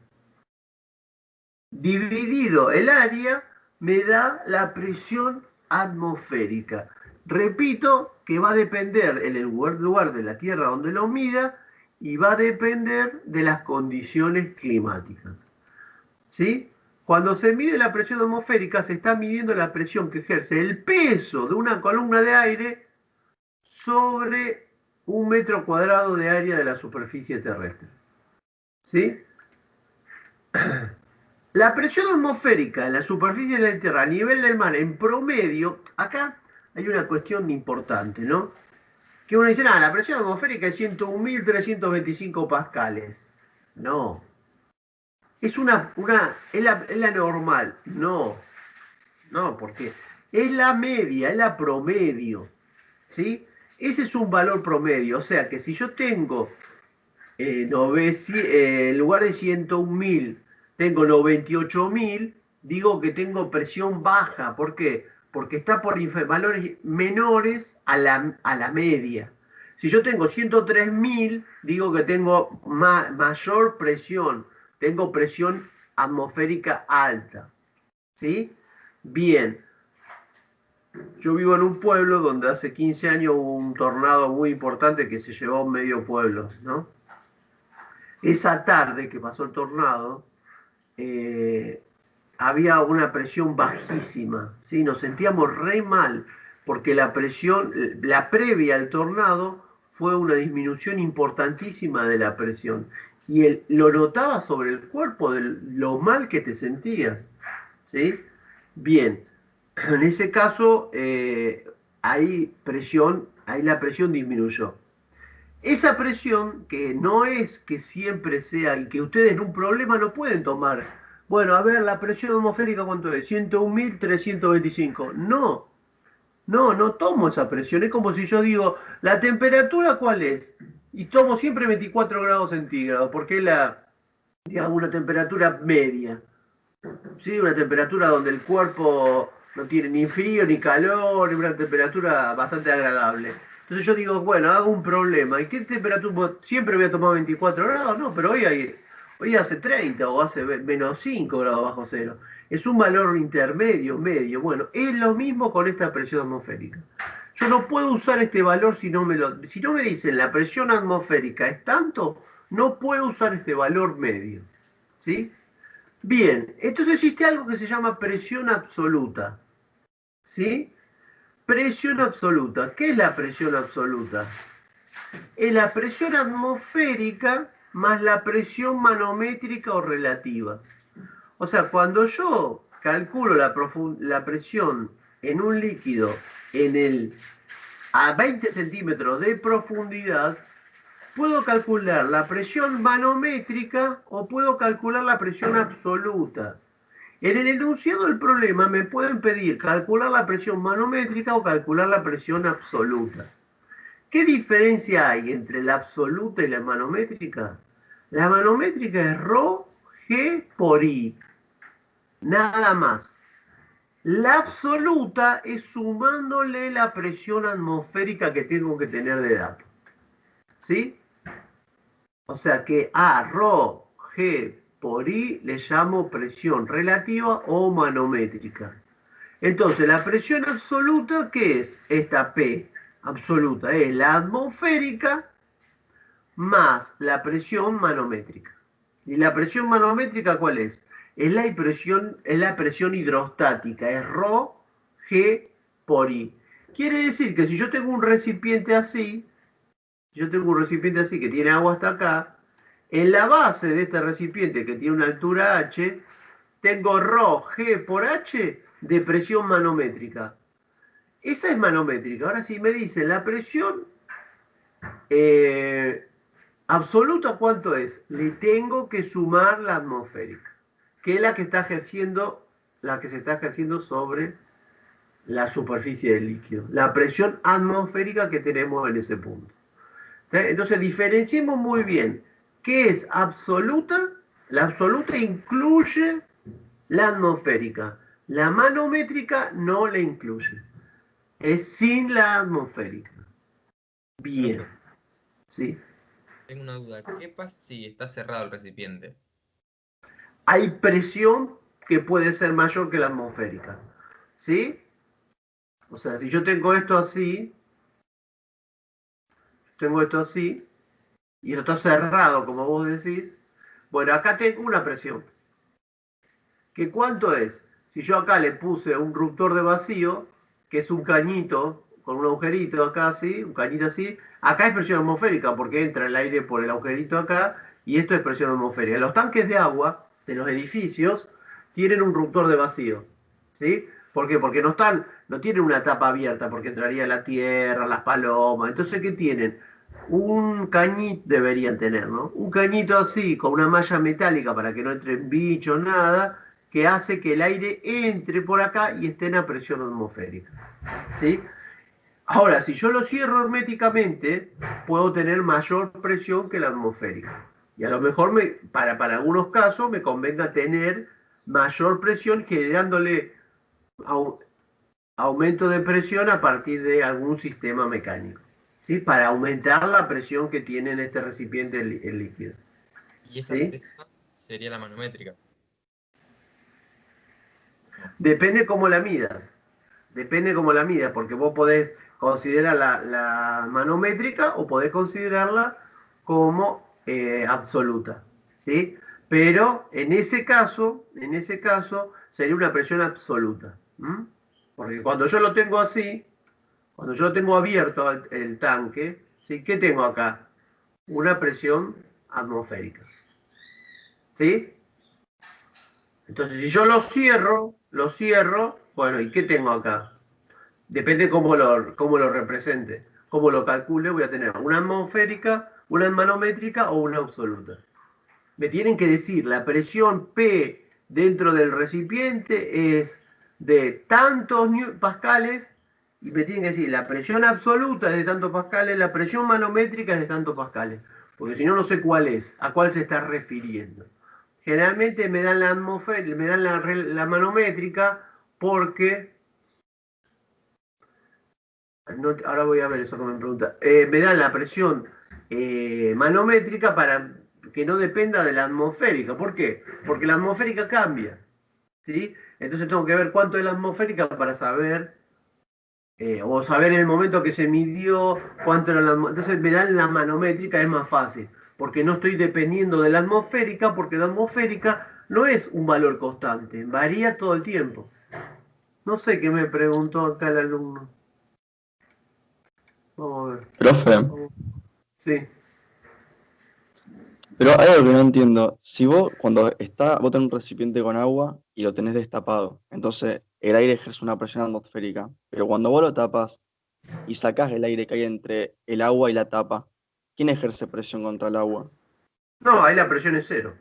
Dividido el área me da la presión atmosférica. Repito que va a depender en el lugar de la Tierra donde lo mida y va a depender de las condiciones climáticas. ¿Sí? Cuando se mide la presión atmosférica se está midiendo la presión que ejerce el peso de una columna de aire sobre un metro cuadrado de área de la superficie terrestre. ¿Sí? La presión atmosférica en la superficie de la Tierra a nivel del mar en promedio, acá hay una cuestión importante, ¿no? Que uno dice, la presión atmosférica es 101.325 pascales. No. Es es la normal. No. No, porque es la media, es la promedio. ¿Sí? Ese es un valor promedio. O sea que si yo tengo en lugar de 101.000, tengo 98.000, digo que tengo presión baja. ¿Por qué? Porque está por valores menores a la media. Si yo tengo 103.000, digo que tengo mayor presión. Tengo presión atmosférica alta. ¿Sí? Bien. Yo vivo en un pueblo donde hace 15 años hubo un tornado muy importante que se llevó medio pueblo, ¿no? Esa tarde que pasó el tornado, había una presión bajísima, ¿sí? Nos sentíamos re mal, porque la presión, la previa al tornado, fue una disminución importantísima de la presión. Y lo notaba sobre el cuerpo de lo mal que te sentías, ¿sí? Bien, en ese caso, ahí la presión disminuyó. Esa presión, que no es que siempre sea, y que ustedes en un problema no pueden tomar, bueno, a ver, la presión atmosférica, ¿cuánto es? 101.325. No tomo esa presión. Es como si yo digo, ¿la temperatura cuál es? Y tomo siempre 24 grados centígrados, porque es digamos, una temperatura media. ¿Sí? Una temperatura donde el cuerpo no tiene ni frío ni calor, es una temperatura bastante agradable. Entonces yo digo, bueno, hago un problema. ¿Y qué temperatura? ¿Siempre voy a tomar 24 grados? No, pero hoy hace 30 o hace menos 5 grados bajo cero. Es un valor intermedio, medio. Bueno, es lo mismo con esta presión atmosférica. Yo no puedo usar este valor si no me dicen la presión atmosférica es tanto, no puedo usar este valor medio. ¿Sí? Bien, entonces existe algo que se llama presión absoluta. ¿Sí? Presión absoluta. ¿Qué es la presión absoluta? Es la presión atmosférica más la presión manométrica o relativa. O sea, cuando yo calculo la presión en un líquido a 20 centímetros de profundidad, puedo calcular la presión manométrica o puedo calcular la presión absoluta. En el enunciado del problema me pueden pedir calcular la presión manométrica o calcular la presión absoluta. ¿Qué diferencia hay entre la absoluta y la manométrica? La manométrica es ρ, G por I. Nada más. La absoluta es sumándole la presión atmosférica que tengo que tener de dato. ¿Sí? O sea que a ρ, G por I le llamo presión relativa o manométrica. Entonces, la presión absoluta, ¿qué es? Esta P absoluta es la atmosférica más la presión manométrica. ¿Y la presión manométrica cuál es? Es la presión hidrostática, es ρ, G por I. Quiere decir que si yo tengo un recipiente así, que tiene agua hasta acá, en la base de este recipiente que tiene una altura H, tengo ρ, G por H de presión manométrica. Esa es manométrica. Ahora si me dicen la presión absoluta, ¿cuánto es? Le tengo que sumar la atmosférica, que es la que se está ejerciendo sobre la superficie del líquido. La presión atmosférica que tenemos en ese punto. Entonces diferenciemos muy bien qué es absoluta. La absoluta incluye la atmosférica. La manométrica no la incluye. Es sin la atmosférica. Bien. ¿Sí? Tengo una duda. ¿Qué pasa si está cerrado el recipiente? Hay presión que puede ser mayor que la atmosférica. ¿Sí? O sea, si yo tengo esto así, y esto está cerrado, como vos decís, bueno, acá tengo una presión. ¿Que cuánto es? Si yo acá le puse un ruptor de vacío, que es un cañito, con un agujerito acá así, un cañito así, acá es presión atmosférica, porque entra el aire por el agujerito acá, y esto es presión atmosférica. Los tanques de agua de los edificios tienen un ruptor de vacío. ¿Sí? ¿Por qué? Porque no tienen una tapa abierta, porque entraría la tierra, las palomas. Entonces, ¿qué tienen? Un cañito deberían tener, ¿no? Un cañito así, con una malla metálica para que no entren bichos, nada, que hace que el aire entre por acá y esté en presión atmosférica. ¿Sí? Ahora, si yo lo cierro herméticamente, puedo tener mayor presión que la atmosférica. Y a lo mejor para algunos casos me convenga tener mayor presión generándole aumento de presión a partir de algún sistema mecánico, ¿sí? Para aumentar la presión que tiene en este recipiente el líquido. Y esa ¿Sí? presión sería la manométrica. Depende cómo la midas. Depende cómo la midas, porque vos podés considerar la manométrica o podés considerarla como absoluta, ¿sí? Pero en ese caso sería una presión absoluta. ¿M? Porque cuando yo lo tengo así, cuando yo lo tengo abierto el tanque, ¿sí? ¿Qué tengo acá? Una presión atmosférica. ¿Sí? Entonces, si yo lo cierro, bueno, ¿y qué tengo acá? Depende cómo lo represente, cómo lo calcule, voy a tener una atmosférica, una manométrica o una absoluta. Me tienen que decir, la presión P dentro del recipiente es de tantos pascales, y me tienen que decir, la presión absoluta es de tantos pascales, la presión manométrica es de tantos pascales, porque si no, no sé cuál es, a cuál se está refiriendo. Generalmente me dan la atmosférica, me dan la manométrica porque... No, ahora voy a ver eso que me pregunta. Me dan la presión manométrica para que no dependa de la atmosférica. ¿Por qué? Porque la atmosférica cambia. ¿Sí? Entonces tengo que ver cuánto es la atmosférica para saber, o saber en el momento que se midió cuánto era la atmosférica. Entonces me dan la manométrica, es más fácil. Porque no estoy dependiendo de la atmosférica, porque la atmosférica no es un valor constante, varía todo el tiempo. No sé qué me preguntó acá el alumno. Vamos a ver. Profe, Sí. pero hay algo que no entiendo. Si vos, vos tenés un recipiente con agua y lo tenés destapado, entonces el aire ejerce una presión atmosférica, pero cuando vos lo tapas y sacás el aire que hay entre el agua y la tapa, ¿quién ejerce presión contra el agua? No, ahí la presión es cero.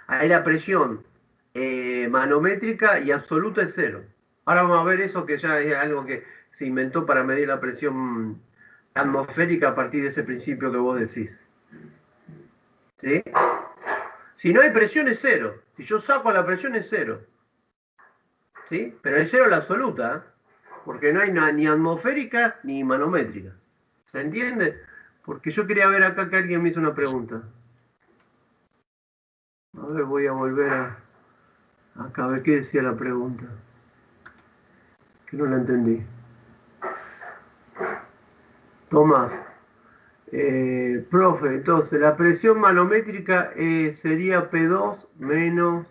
Ahí la presión manométrica y absoluta es cero. Ahora vamos a ver eso que ya es algo que se inventó para medir la presión atmosférica a partir de ese principio que vos decís. ¿Sí? Si no hay presión es cero. Si yo saco la presión es cero. ¿Sí? Pero es cero la absoluta, ¿eh? Porque no hay ni atmosférica ni manométrica. ¿Se entiende? Porque yo quería ver acá que alguien me hizo una pregunta. A ver, voy a volver acá a ver qué decía la pregunta. Que no la entendí. Tomás. Profe, entonces la presión manométrica sería P2 menos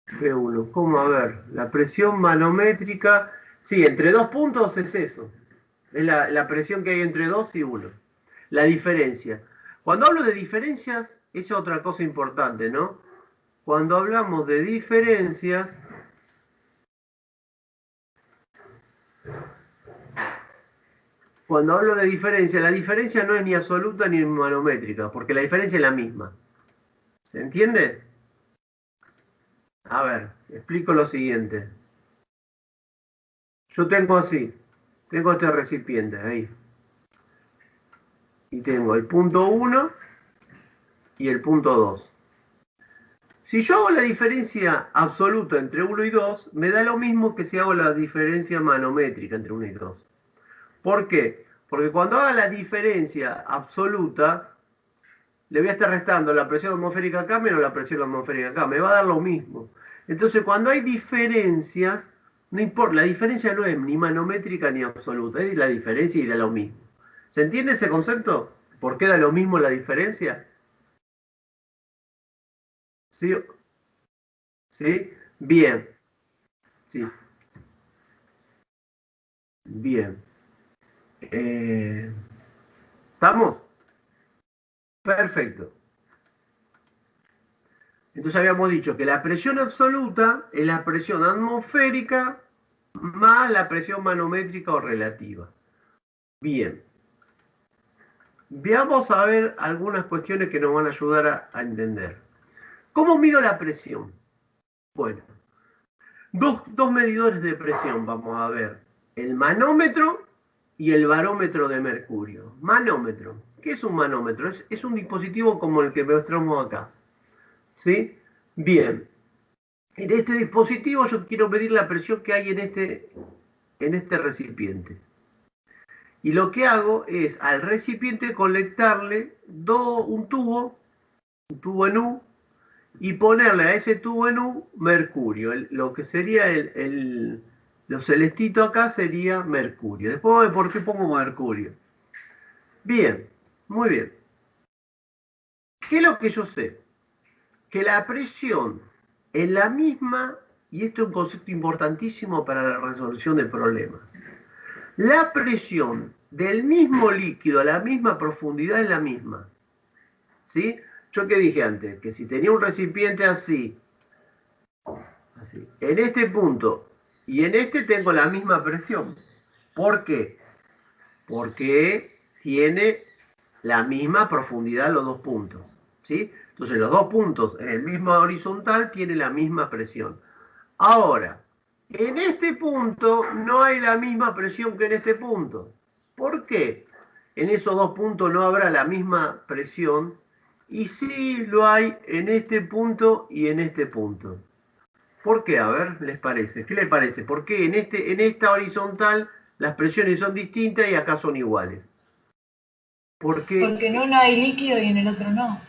P1. ¿Cómo? A ver, la presión manométrica, sí, entre dos puntos es eso. Es la presión que hay entre 2 y 1. La diferencia. Cuando hablo de diferencias, es otra cosa importante, ¿no? Cuando hablamos de diferencias, cuando hablo de diferencia, la diferencia no es ni absoluta ni manométrica, porque la diferencia es la misma. ¿Se entiende? A ver, explico lo siguiente. Yo tengo este recipiente ahí. Y tengo el punto 1 y el punto 2. Si yo hago la diferencia absoluta entre 1 y 2, me da lo mismo que si hago la diferencia manométrica entre 1 y 2. ¿Por qué? Porque cuando haga la diferencia absoluta, le voy a estar restando la presión atmosférica acá menos la presión atmosférica acá. Me va a dar lo mismo. Entonces, cuando hay diferencias, no importa, la diferencia no es ni manométrica ni absoluta, es la diferencia y da lo mismo. ¿Se entiende ese concepto? ¿Por qué da lo mismo la diferencia? ¿Sí? ¿Sí? Bien. Sí. Bien. ¿Estamos? Perfecto. Entonces habíamos dicho que la presión absoluta es la presión atmosférica más la presión manométrica o relativa. Bien. Veamos a ver algunas cuestiones que nos van a ayudar a entender. ¿Cómo mido la presión? Bueno, dos medidores de presión vamos a ver. El manómetro y el barómetro de mercurio. Manómetro. ¿Qué es un manómetro? Es un dispositivo como el que mostramos acá. ¿Sí? Bien. En este dispositivo yo quiero medir la presión que hay en este recipiente. Y lo que hago es al recipiente conectarle un tubo en U, y ponerle a ese tubo en U mercurio. Lo que sería lo celestito acá sería mercurio. Después, ¿por qué pongo mercurio? Bien, muy bien. ¿Qué es lo que yo sé? Que la presión es la misma, y esto es un concepto importantísimo para la resolución de problemas. La presión del mismo líquido a la misma profundidad es la misma. ¿Sí? Yo que dije antes, que si tenía un recipiente así, en este punto y en este tengo la misma presión. ¿Por qué? Porque tiene la misma profundidad los dos puntos. ¿Sí? Entonces los dos puntos en el mismo horizontal tienen la misma presión. Ahora, en este punto no hay la misma presión que en este punto. ¿Por qué? En esos dos puntos no habrá la misma presión, y sí lo hay en este punto y en este punto. ¿Por qué? A ver, ¿les parece? ¿Qué les parece? ¿Por qué en esta horizontal las presiones son distintas y acá son iguales? Porque en uno hay líquido y en el otro no.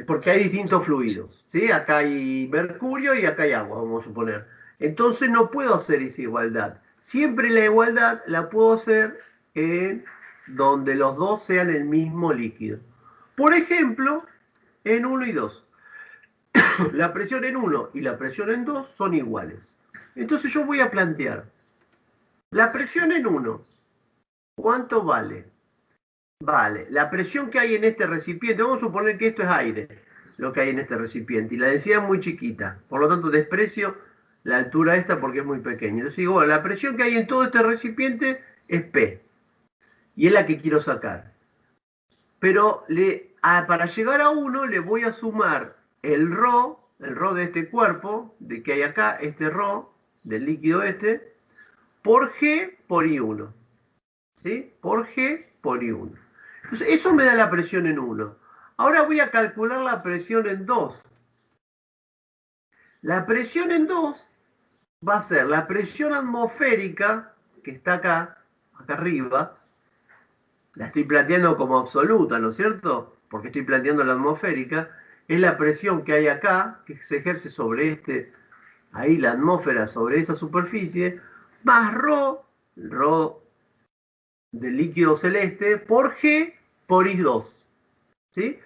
Porque hay distintos fluidos, ¿sí? Acá hay mercurio y acá hay agua, vamos a suponer. Entonces no puedo hacer esa igualdad. Siempre la igualdad la puedo hacer en donde los dos sean el mismo líquido. Por ejemplo, en 1 y 2. La presión en 1 y la presión en 2 son iguales. Entonces yo voy a plantear, la presión en 1, ¿cuánto vale? Vale, la presión que hay en este recipiente, vamos a suponer que esto es aire, lo que hay en este recipiente, y la densidad es muy chiquita, por lo tanto desprecio la altura esta porque es muy pequeña. Entonces digo, bueno, la presión que hay en todo este recipiente es P, y es la que quiero sacar. Pero para llegar a 1 le voy a sumar el ρ de este cuerpo, de que hay acá, este ρ del líquido este, por G por I1. ¿Sí? Por G por I1. Entonces, eso me da la presión en 1. Ahora voy a calcular la presión en 2. La presión en 2 va a ser la presión atmosférica, que está acá arriba. La estoy planteando como absoluta, ¿no es cierto? Porque estoy planteando la atmosférica. Es la presión que hay acá, que se ejerce sobre ahí la atmósfera, sobre esa superficie, más ρ del líquido celeste, por G por I2. ¿Sí?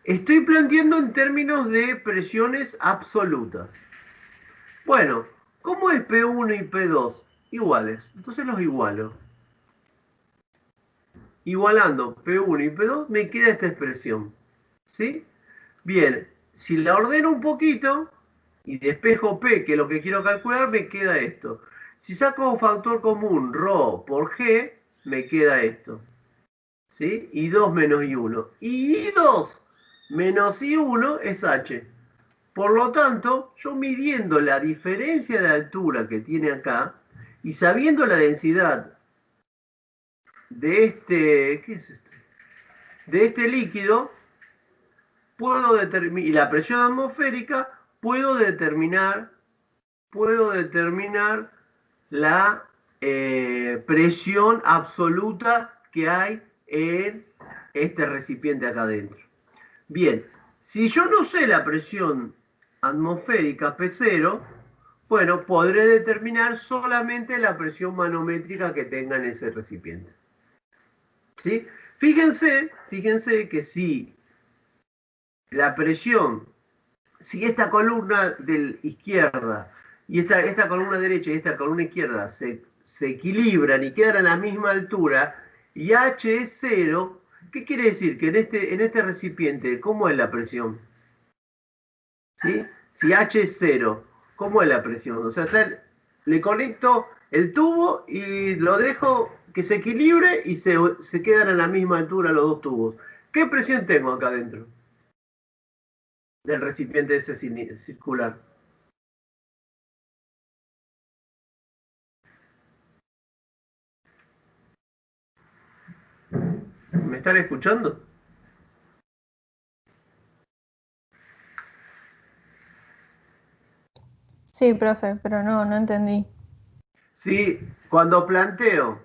Estoy planteando en términos de presiones absolutas. Bueno, ¿cómo es P1 y P2? Iguales. Entonces los igualo. Igualando P1 y P2 me queda esta expresión. ¿Sí? Bien, si la ordeno un poquito y despejo P, que es lo que quiero calcular, me queda esto. Si saco un factor común, ρ por G, me queda esto. ¿Sí? I2 menos I1. Y I2 menos I1 es H. Por lo tanto, yo midiendo la diferencia de altura que tiene acá y sabiendo la densidad de ¿qué es esto? De este líquido, puedo determinar, y la presión atmosférica, puedo determinar la presión absoluta que hay en este recipiente acá adentro. Bien, si yo no sé la presión atmosférica P0, bueno, podré determinar solamente la presión manométrica que tenga en ese recipiente. ¿Sí? Fíjense que si la presión, si esta columna de izquierda y esta columna derecha y esta columna izquierda se equilibran y quedan a la misma altura y H es 0, ¿qué quiere decir? Que en este recipiente, ¿cómo es la presión? ¿sí? Si H es 0, ¿cómo es la presión? O sea, le conecto el tubo y lo dejo que se equilibre y se quedan a la misma altura los dos tubos. ¿Qué presión tengo acá adentro del recipiente ese circular? ¿Me están escuchando? Sí, profe, pero no entendí. Si cuando planteo,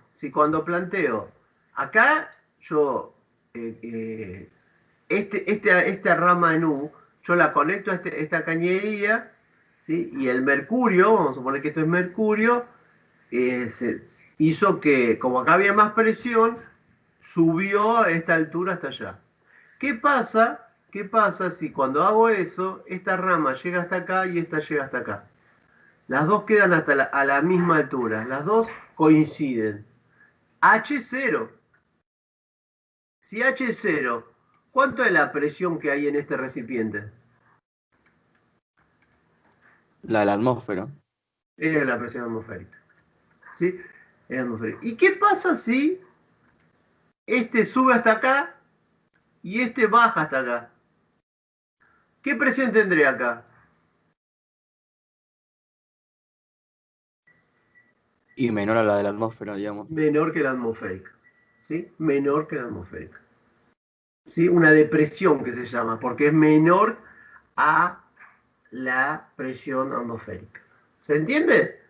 acá yo, esta rama en U, yo la conecto a esta cañería, ¿sí? Y el mercurio, vamos a suponer que esto es mercurio, hizo que, como acá había más presión, subió a esta altura hasta allá. ¿Qué pasa? ¿Qué pasa si cuando hago eso, esta rama llega hasta acá y esta llega hasta acá? Las dos quedan a la misma altura, las dos coinciden. H0. Si H es 0, ¿cuánto es la presión que hay en este recipiente? La de la atmósfera. Es la presión atmosférica. ¿Sí? Es atmosférica. ¿Y qué pasa si este sube hasta acá y este baja hasta acá? ¿Qué presión tendré acá? Y menor a la de la atmósfera, digamos. Menor que la atmosférica. ¿Sí? Menor que la atmosférica. ¿Sí? Una depresión que se llama, porque es menor a la presión atmosférica. ¿Se entiende?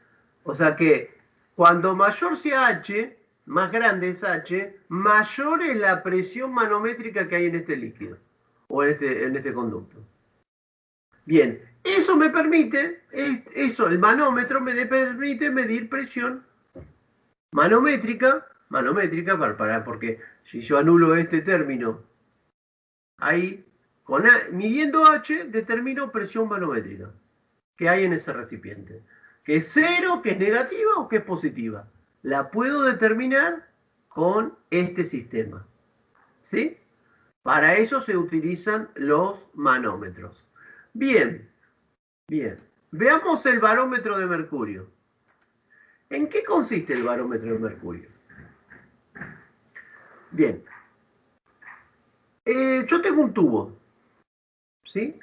O sea que cuando mayor sea H, más grande es H, mayor es la presión manométrica que hay en este líquido o en este conducto. Bien, eso me permite, el manómetro me permite medir presión manométrica porque si yo anulo este término ahí, midiendo H, determino presión manométrica que hay en ese recipiente. Que es 0, que es negativa o que es positiva. La puedo determinar con este sistema. ¿Sí? Para eso se utilizan los manómetros. Bien, bien. Veamos el barómetro de mercurio. ¿En qué consiste el barómetro de mercurio? Bien. Yo tengo un tubo. ¿Sí?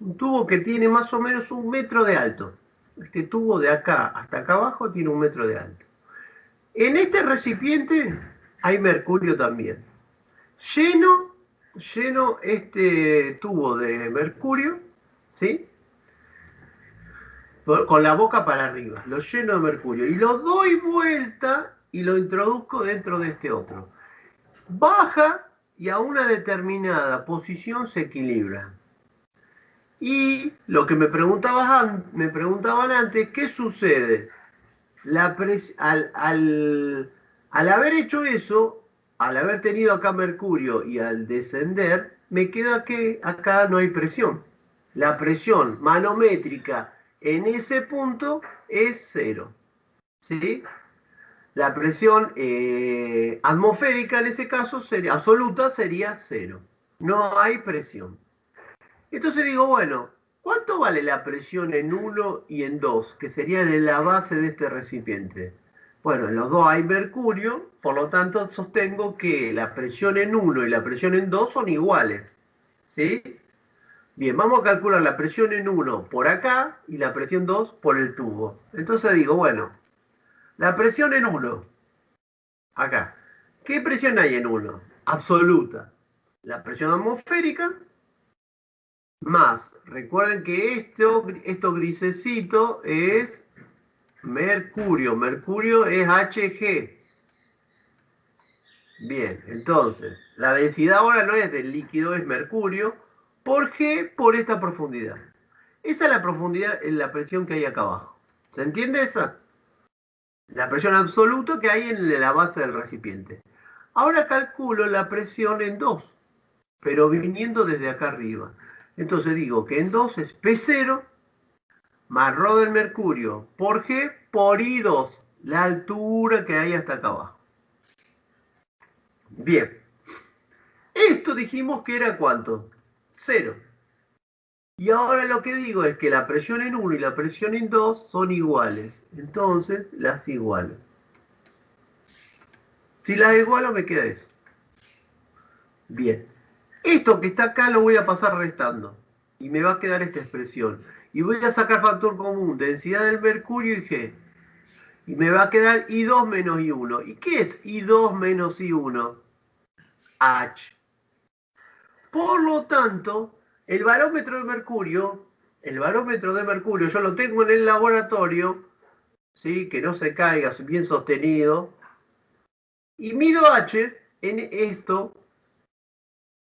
Un tubo que tiene más o menos 1 metro de alto. Este tubo de acá hasta acá abajo tiene 1 metro de alto. En este recipiente hay mercurio también. Lleno este tubo de mercurio, ¿sí? Con la boca para arriba, lo lleno de mercurio. Y lo doy vuelta y lo introduzco dentro de este otro. Baja y a una determinada posición se equilibra. Y lo que me preguntaban antes, ¿qué sucede? Al haber hecho eso, al haber tenido acá mercurio y al descender, me queda que acá no hay presión. La presión manométrica en ese punto es 0. ¿Sí? La presión atmosférica en ese caso absoluta sería 0. No hay presión. Entonces digo, bueno, ¿cuánto vale la presión en 1 y en 2, que serían en la base de este recipiente? Bueno, en los dos hay mercurio, por lo tanto sostengo que la presión en 1 y la presión en 2 son iguales. ¿Sí? Bien, vamos a calcular la presión en 1 por acá y la presión 2 por el tubo. Entonces digo, bueno, la presión en 1, acá. ¿Qué presión hay en 1? Absoluta. La presión atmosférica más, recuerden que esto grisecito es mercurio. Mercurio es Hg. Bien, entonces, la densidad ahora no es del líquido, es mercurio. ¿Por qué? Por esta profundidad. Esa es la profundidad en la presión que hay acá abajo. ¿Se entiende esa? La presión absoluta que hay en la base del recipiente. Ahora calculo la presión en 2, pero viniendo desde acá arriba. Entonces digo que en 2 es P0 más ρ del mercurio por G por I2, la altura que hay hasta acá abajo. Bien. Esto dijimos que era ¿cuánto? 0. Y ahora lo que digo es que la presión en 1 y la presión en 2 son iguales. Entonces las igualo. Si las igualo me queda eso. Bien. Esto que está acá lo voy a pasar restando. Y me va a quedar esta expresión. Y voy a sacar factor común, densidad del mercurio y G. Y me va a quedar I2 menos I1. ¿Y qué es I2 menos I1? H. Por lo tanto, el barómetro de mercurio, yo lo tengo en el laboratorio, ¿sí? Que no se caiga, bien sostenido. Y mido H en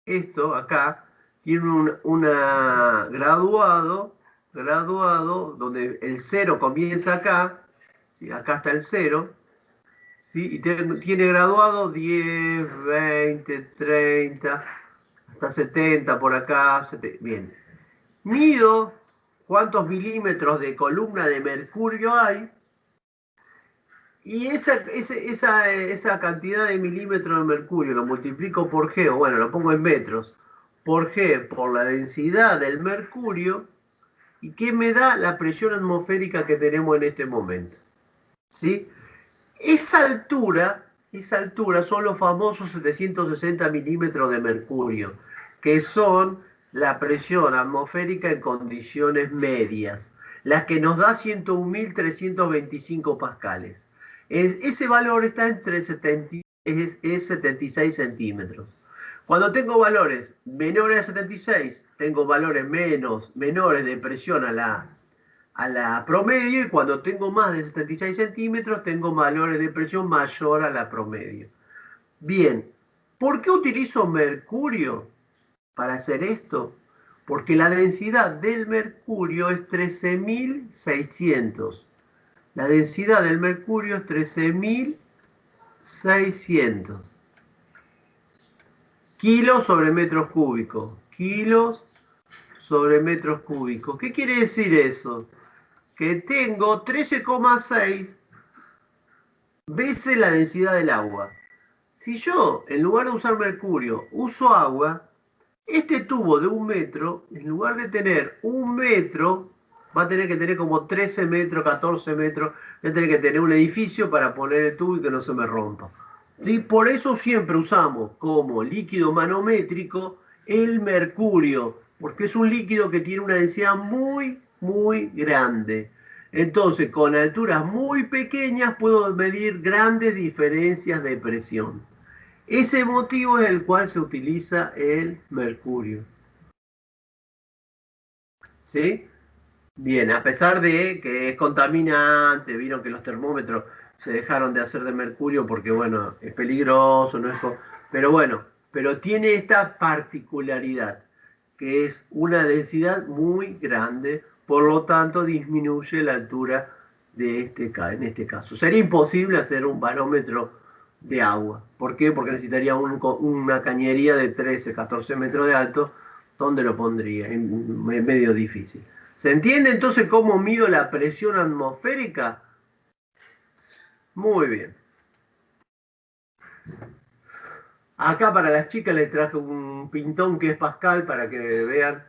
esto acá, tiene una graduado, donde el 0 comienza acá, ¿sí? Acá está el 0, ¿sí? Y tiene graduado 10, 20, 30, hasta 70 por acá, bien. Mido cuántos milímetros de columna de mercurio hay, y esa cantidad de milímetros de mercurio lo multiplico por G, o bueno, lo pongo en metros, por G, por la densidad del mercurio, y ¿qué me da? La presión atmosférica que tenemos en este momento. ¿Sí? Esa altura son los famosos 760 milímetros de mercurio, que son la presión atmosférica en condiciones medias, la que nos da 101.325 pascales. Ese valor está entre 76 centímetros. Cuando tengo valores menores a 76, tengo valores menores de presión a la promedio, y cuando tengo más de 76 centímetros, tengo valores de presión mayor a la promedio. Bien, ¿por qué utilizo mercurio para hacer esto? Porque la densidad del mercurio es 13.600. La densidad del mercurio es 13.600. Kilos sobre metros cúbicos. Kilos sobre metros cúbicos. ¿Qué quiere decir eso? Que tengo 13,6 veces la densidad del agua. Si yo, en lugar de usar mercurio, uso agua, este tubo de 1 metro, en lugar de tener 1 metro, va a tener que tener como 13 metros, 14 metros, va a tener que tener un edificio para poner el tubo y que no se me rompa. ¿Sí? Por eso siempre usamos como líquido manométrico el mercurio, porque es un líquido que tiene una densidad muy grande. Entonces, con alturas muy pequeñas puedo medir grandes diferencias de presión. Ese motivo es el cual se utiliza el mercurio. ¿Sí? Bien, a pesar de que es contaminante, vieron que los termómetros se dejaron de hacer de mercurio porque, bueno, es peligroso, no es... Pero bueno, pero tiene esta particularidad, que es una densidad muy grande, por lo tanto disminuye la altura de en este caso. Sería imposible hacer un barómetro de agua. ¿Por qué? Porque necesitaría una cañería de 13, 14 metros de alto. ¿Dónde lo pondría? Es medio difícil. ¿Se entiende entonces cómo mido la presión atmosférica? Muy bien. Acá para las chicas les traje un pintón que es Pascal para que vean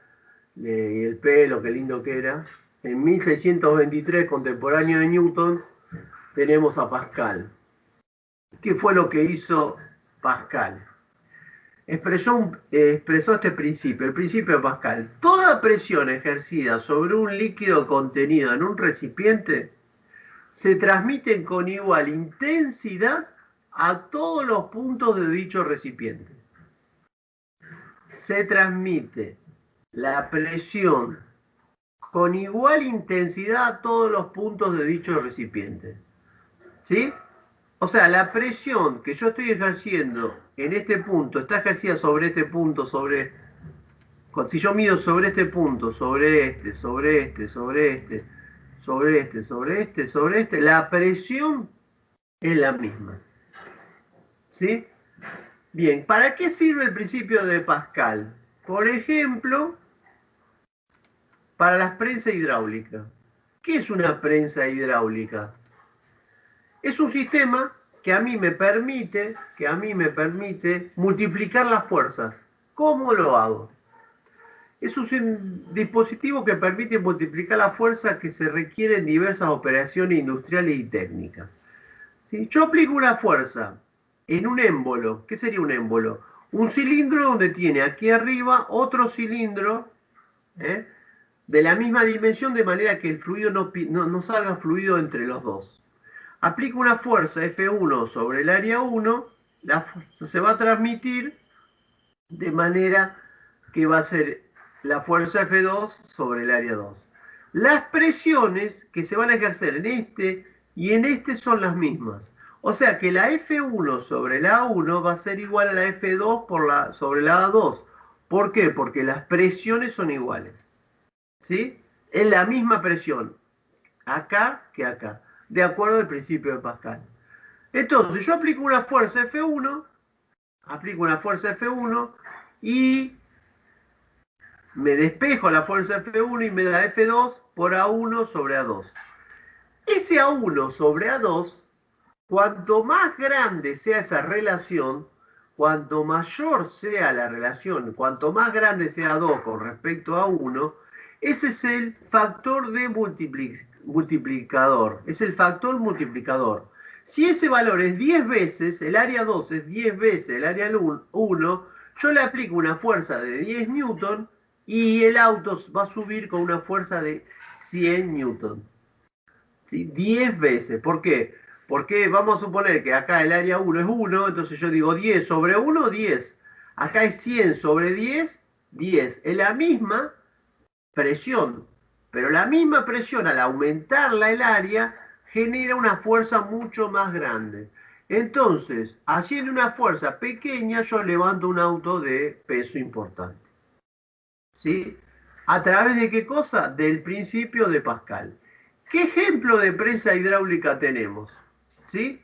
el pelo, qué lindo que era. En 1623, contemporáneo de Newton, tenemos a Pascal. ¿Qué fue lo que hizo Pascal? Expresó este principio, el principio de Pascal. Toda presión ejercida sobre un líquido contenido en un recipiente se transmite con igual intensidad a todos los puntos de dicho recipiente. Se transmite la presión con igual intensidad a todos los puntos de dicho recipiente. ¿Sí? O sea, la presión que yo estoy ejerciendo en este punto está ejercida sobre este punto, si yo mido sobre este punto, sobre este, la presión es la misma. ¿Sí? Bien, ¿para qué sirve el principio de Pascal? Por ejemplo, para las prensas hidráulicas. ¿Qué es una prensa hidráulica? Es un sistema que a mí me permite multiplicar las fuerzas. ¿Cómo lo hago? Es un dispositivo que permite multiplicar la fuerza que se requiere en diversas operaciones industriales y técnicas. Si yo aplico una fuerza en un émbolo, ¿qué sería un émbolo? Un cilindro donde tiene aquí arriba otro cilindro de la misma dimensión, de manera que el fluido no salga fluido entre los dos. Aplico una fuerza F1 sobre el área 1, la fuerza se va a transmitir de manera que va a ser la fuerza F2 sobre el área 2. Las presiones que se van a ejercer en este y en este son las mismas. O sea que la F1 sobre la A1 va a ser igual a la F2 sobre la A2. ¿Por qué? Porque las presiones son iguales. ¿Sí? Es la misma presión acá que acá, de acuerdo al principio de Pascal. Entonces yo aplico una fuerza F1, y me despejo la fuerza F1 y me da F2 por A1 sobre A2. Ese A1 sobre A2, cuanto más grande sea esa relación, cuanto mayor sea la relación, cuanto más grande sea A2 con respecto a A1, ese es el factor de multiplicador. Es el factor multiplicador. Si ese valor es 10 veces, el área 2 es 10 veces el área 1, yo le aplico una fuerza de 10 newton y el auto va a subir con una fuerza de 100 newton. ¿Sí? 10 veces. ¿Por qué? Porque vamos a suponer que acá el área 1 es 1, entonces yo digo 10 sobre 1, 10. Acá es 100 sobre 10, 10. Es la misma presión, pero la misma presión al aumentarla el área genera una fuerza mucho más grande. Entonces, haciendo una fuerza pequeña, yo levanto un auto de peso importante. ¿Sí? ¿A través de qué cosa? Del principio de Pascal. ¿Qué ejemplo de prensa hidráulica tenemos? ¿Sí?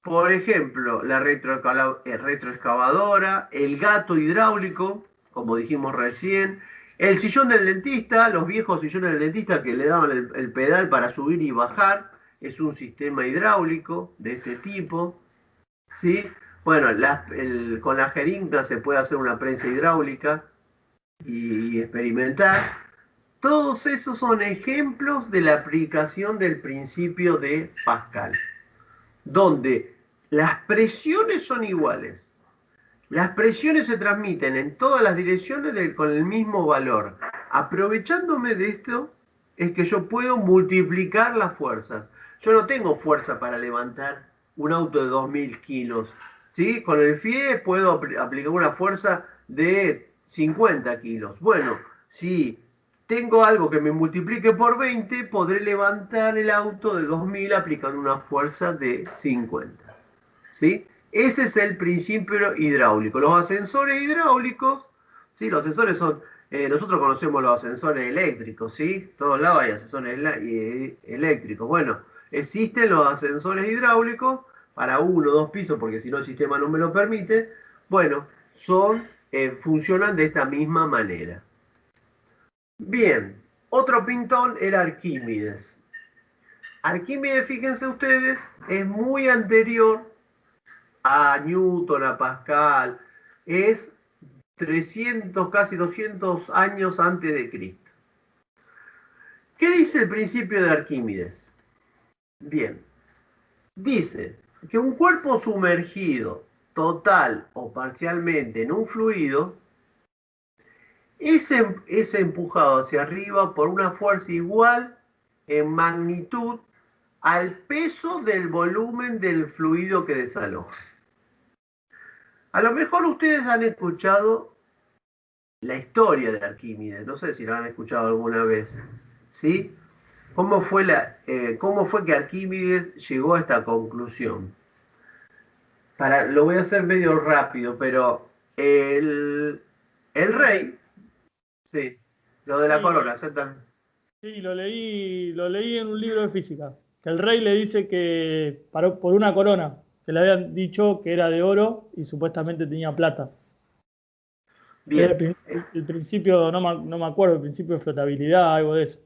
Por ejemplo, la retroexcavadora, el gato hidráulico, como dijimos recién, el sillón del dentista, los viejos sillones del dentista que le daban el pedal para subir y bajar, es un sistema hidráulico de este tipo. ¿Sí? Bueno, con la jeringa se puede hacer una prensa hidráulica y experimentar. Todos esos son ejemplos de la aplicación del principio de Pascal, donde las presiones son iguales. Las presiones se transmiten en todas las direcciones con el mismo valor. Aprovechándome de esto, es que yo puedo multiplicar las fuerzas. Yo no tengo fuerza para levantar un auto de 2000 kilos. ¿Sí? Con el FIE puedo aplicar una fuerza de 50 kilos. Bueno, si tengo algo que me multiplique por 20, podré levantar el auto de 2000 aplicando una fuerza de 50. ¿Sí? Ese es el principio hidráulico. Los ascensores hidráulicos, ¿sí? Los ascensores son, nosotros conocemos los ascensores eléctricos, ¿sí? Todos lados hay ascensores eléctricos. Bueno, existen los ascensores hidráulicos para 1 o 2 pisos, porque si no el sistema no me lo permite. Bueno, funcionan de esta misma manera. Bien, otro pintón era Arquímedes. Arquímedes, fíjense ustedes, es muy anterior a Newton, a Pascal, es 300, casi 200 años antes de Cristo. ¿Qué dice el principio de Arquímedes? Bien, dice que un cuerpo sumergido, total o parcialmente en un fluido, es empujado hacia arriba por una fuerza igual en magnitud al peso del volumen del fluido que desaloja. A lo mejor ustedes han escuchado la historia de Arquímedes, no sé si la han escuchado alguna vez, ¿sí? ¿Cómo fue que Arquímedes llegó a esta conclusión? Lo voy a hacer medio rápido, pero el rey, sí, lo de la corona, exactamente. Sí, lo leí en un libro de física, que el rey le dice que por una corona, que le habían dicho que era de oro y supuestamente tenía plata. Bien. El principio, no me acuerdo, el principio de flotabilidad, algo de eso.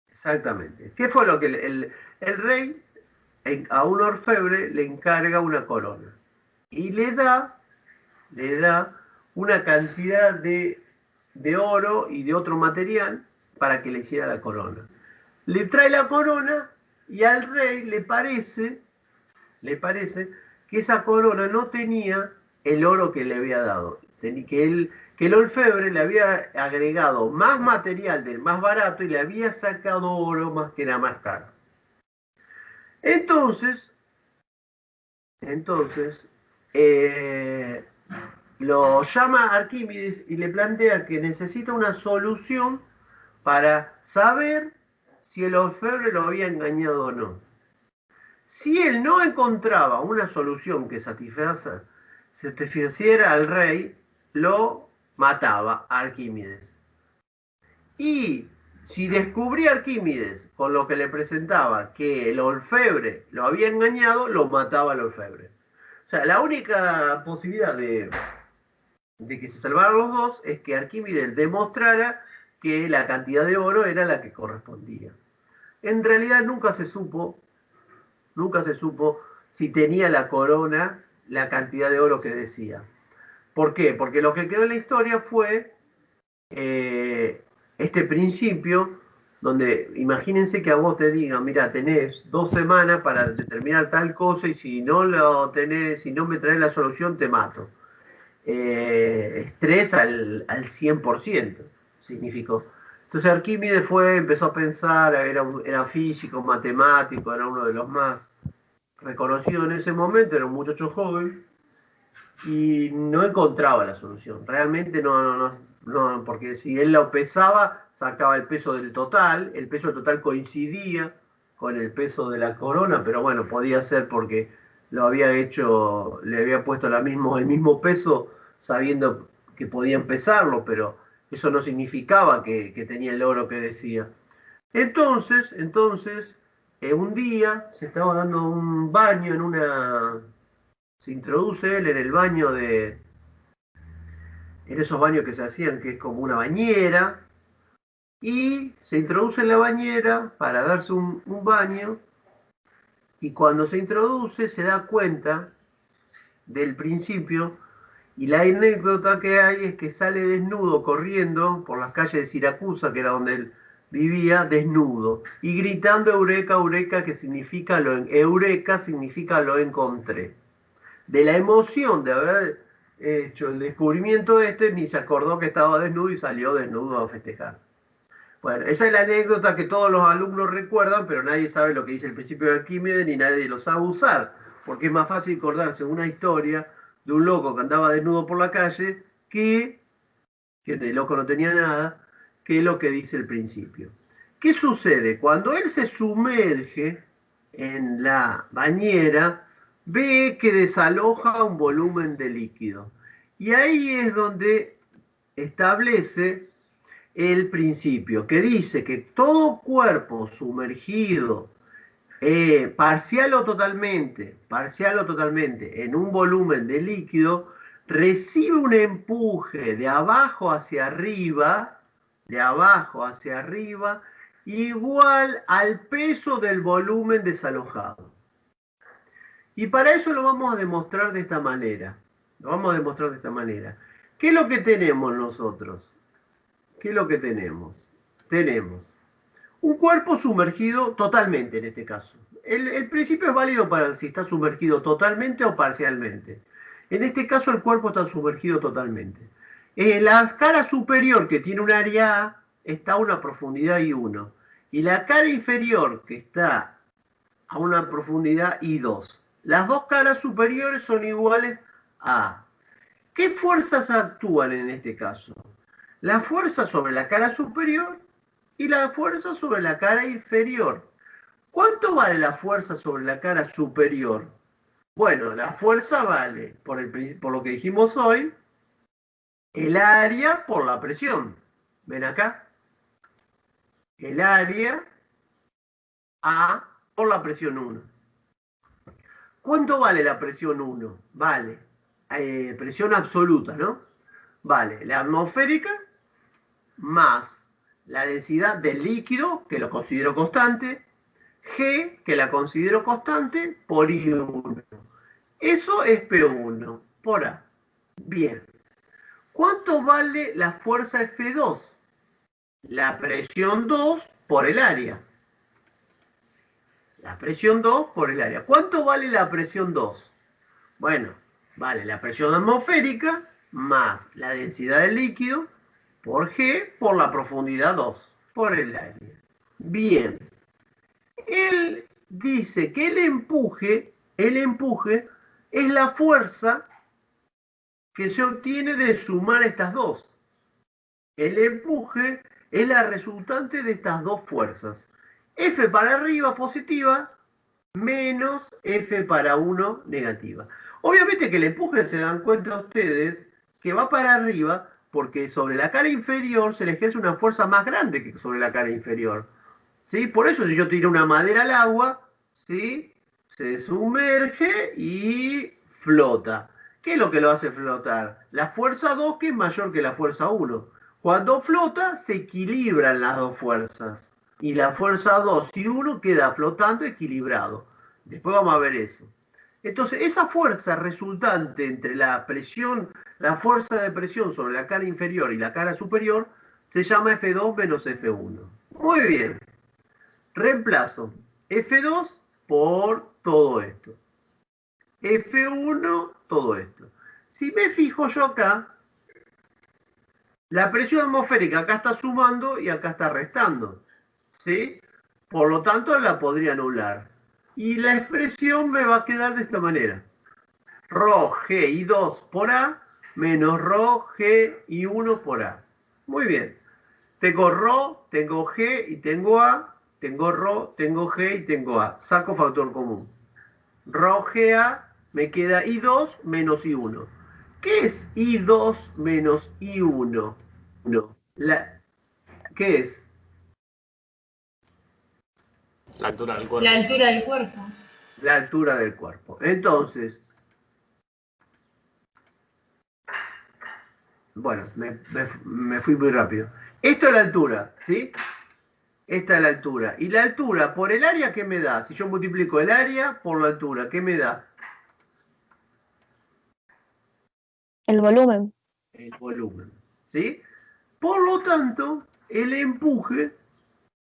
Exactamente. ¿Qué fue lo que el rey a un orfebre le encarga una corona? Y le da una cantidad de de oro y de otro material para que le hiciera la corona. Le trae la corona y al rey le parece que esa corona no tenía el oro que le había dado, que el orfebre le había agregado más material del más barato y le había sacado oro más que era más caro. Entonces lo llama Arquímedes y le plantea que necesita una solución para saber si el orfebre lo había engañado o no. Si él no encontraba una solución que satisficiera al rey, lo mataba a Arquímedes. Y si descubría Arquímedes con lo que le presentaba que el orfebre lo había engañado, lo mataba al orfebre. O sea, la única posibilidad de que se salvaran los dos es que Arquímedes demostrara que la cantidad de oro era la que correspondía. En realidad nunca se supo si tenía la corona la cantidad de oro que decía. ¿Por qué? Porque lo que quedó en la historia fue este principio donde imagínense que a vos te digan, mira, tenés 2 semanas para determinar tal cosa y si no lo tenés, si no me traes la solución, te mato. Estrés al 100% significó. Entonces Arquímedes empezó a pensar, era físico, matemático, era uno de los más reconocidos en ese momento, era un muchacho joven y no encontraba la solución. Realmente no, porque si él lo pesaba, sacaba el peso del total coincidía con el peso de la corona, pero bueno, podía ser porque lo había hecho, le había puesto el mismo peso sabiendo que podían pesarlo, pero eso no significaba que tenía el oro que decía. Entonces, un día se estaba dando un baño se introduce él en el baño en esos baños que se hacían, que es como una bañera, y se introduce en la bañera para darse un baño, y cuando se introduce se da cuenta del principio, y la anécdota que hay es que sale desnudo corriendo por las calles de Siracusa, que era donde él vivía, desnudo, y gritando eureka, eureka, que significa eureka significa lo encontré. De la emoción de haber hecho el descubrimiento ni se acordó que estaba desnudo y salió desnudo a festejar. Bueno, esa es la anécdota que todos los alumnos recuerdan, pero nadie sabe lo que dice el principio de Arquímedes ni nadie lo sabe usar, porque es más fácil acordarse una historia de un loco que andaba desnudo por la calle que de loco no tenía nada, que lo que dice el principio. ¿Qué sucede? Cuando él se sumerge en la bañera, ve que desaloja un volumen de líquido. Y ahí es donde establece el principio, que dice que todo cuerpo sumergido, parcial o totalmente, en un volumen de líquido, recibe un empuje de abajo hacia arriba, igual al peso del volumen desalojado. Y para eso lo vamos a demostrar de esta manera. ¿Qué es lo que tenemos nosotros? Tenemos un cuerpo sumergido totalmente en este caso. El principio es válido para si está sumergido totalmente o parcialmente. En este caso el cuerpo está sumergido totalmente. La cara superior, que tiene un área A, está a una profundidad I1. Y la cara inferior, que está a una profundidad I2. Las dos caras superiores son iguales a A. ¿Qué fuerzas actúan en este caso? La fuerza sobre la cara superior y la fuerza sobre la cara inferior. ¿Cuánto vale la fuerza sobre la cara superior? Bueno, la fuerza vale, por lo que dijimos hoy, el área por la presión. ¿Ven acá? El área A por la presión 1. ¿Cuánto vale la presión 1? Vale, presión absoluta, ¿no? Vale, la atmosférica más la densidad del líquido, que lo considero constante, G, que la considero constante, por I1. Eso es P1 por A. Bien. ¿Cuánto vale la fuerza F2? La presión 2 por el área. La presión 2 por el área. ¿Cuánto vale la presión 2? Bueno, vale la presión atmosférica más la densidad del líquido por G por la profundidad 2 por el área. Bien. Él dice que el empuje es la fuerza que se obtiene de sumar estas dos. El empuje es la resultante de estas dos fuerzas. F para arriba positiva menos F para 1 negativa. Obviamente que el empuje, se dan cuenta ustedes, que va para arriba porque sobre la cara inferior se le ejerce una fuerza más grande que sobre la cara inferior. ¿Sí? Por eso si yo tiro una madera al agua, ¿sí? Se sumerge y flota. ¿Qué es lo que lo hace flotar? La fuerza 2, que es mayor que la fuerza 1. Cuando flota, se equilibran las dos fuerzas. Y la fuerza 2 y 1 queda flotando equilibrado. Después vamos a ver eso. Entonces, esa fuerza resultante entre la presión, la fuerza de presión sobre la cara inferior y la cara superior, se llama F2 menos F1. Muy bien. Reemplazo F2 por todo esto. F1, todo esto. Si me fijo yo acá, la presión atmosférica acá está sumando y acá está restando. ¿Sí? Por lo tanto, la podría anular. Y la expresión me va a quedar de esta manera. Rho G y 2 por A menos Rho G y 1 por A. Muy bien. Tengo Rho, tengo G y tengo A. Tengo Rho, tengo G y tengo A. Saco factor común. Rho GA me queda I2 menos I1. ¿Qué es I2 menos I1? No. ¿Qué es? La altura del cuerpo. La altura del cuerpo. La altura del cuerpo. Entonces, bueno, me fui muy rápido. Esto es la altura, ¿sí? Esta es la altura. Y la altura por el área, ¿qué me da? Si yo multiplico el área por la altura, ¿qué me da? El volumen. El volumen, ¿sí? Por lo tanto, el empuje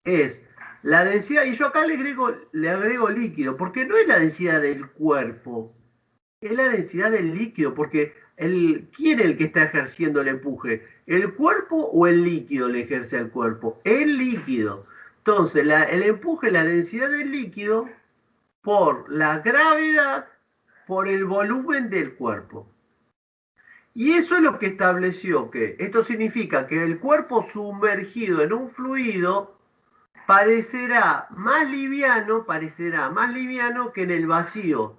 es la densidad, y yo acá le agrego líquido, porque no es la densidad del cuerpo, es la densidad del líquido, porque ¿quién es el que está ejerciendo el empuje? ¿El cuerpo o el líquido le ejerce al cuerpo? El líquido. Entonces, el empuje es la densidad del líquido por la gravedad, por el volumen del cuerpo. Y eso es lo que estableció que esto significa que el cuerpo sumergido en un fluido parecerá más liviano que en el vacío,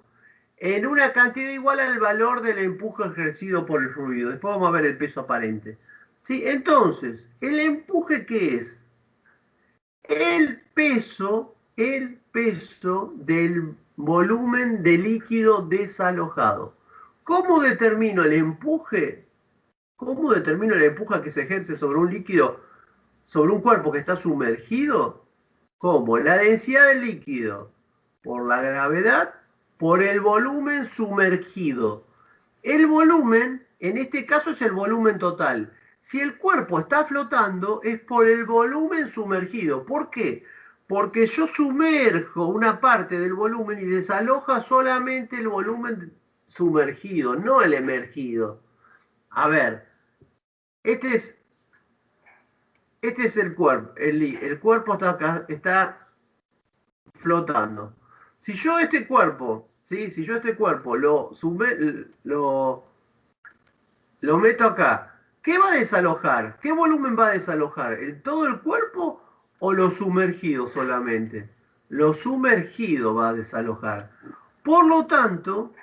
en una cantidad igual al valor del empuje ejercido por el fluido. Después vamos a ver el peso aparente. ¿Sí? Entonces, ¿el empuje qué es? El peso del volumen de líquido desalojado. ¿Cómo determino el empuje? ¿Cómo determino el empuje que se ejerce sobre un líquido, sobre un cuerpo que está sumergido? ¿Cómo? La densidad del líquido por la gravedad, por el volumen sumergido. El volumen, en este caso, es el volumen total. Si el cuerpo está flotando, es por el volumen sumergido. ¿Por qué? Porque yo sumerjo una parte del volumen y desaloja solamente el volumen sumergido, no el emergido. A ver, este es el cuerpo. El cuerpo está flotando. Si yo este cuerpo, ¿sí? Si yo este cuerpo lo meto acá, ¿qué va a desalojar? ¿Qué volumen va a desalojar? ¿Todo el cuerpo o lo sumergido solamente? Lo sumergido va a desalojar. Por lo tanto,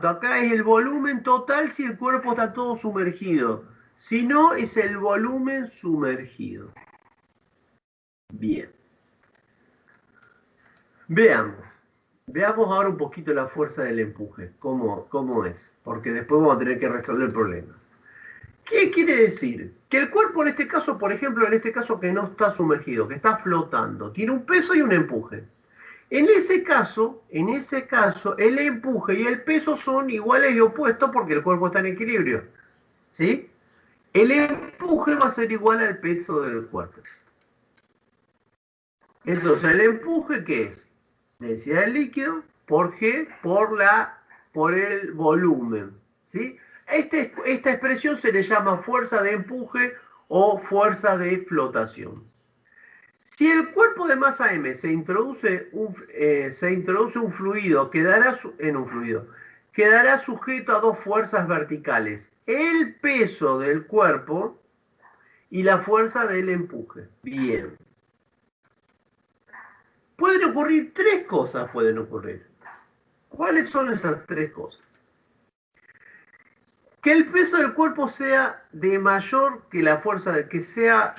acá es el volumen total si el cuerpo está todo sumergido. Si no, es el volumen sumergido. Bien. Veamos ahora un poquito la fuerza del empuje. ¿Cómo es? Porque después vamos a tener que resolver problemas. ¿Qué quiere decir? Que el cuerpo en este caso, por ejemplo, en este caso que no está sumergido, que está flotando, tiene un peso y un empuje. En ese caso, el empuje y el peso son iguales y opuestos porque el cuerpo está en equilibrio. ¿Sí? el empuje va a ser igual al peso del cuerpo. Entonces, ¿el empuje qué es? Densidad del líquido por G por el volumen. ¿Sí? Esta expresión se le llama fuerza de empuje o fuerza de flotación. Si el cuerpo de masa M se introduce un fluido, quedará sujeto a dos fuerzas verticales: el peso del cuerpo y la fuerza del empuje. Bien. Pueden ocurrir tres cosas, ¿Cuáles son esas tres cosas? Que el peso del cuerpo sea de mayor que la fuerza de, que sea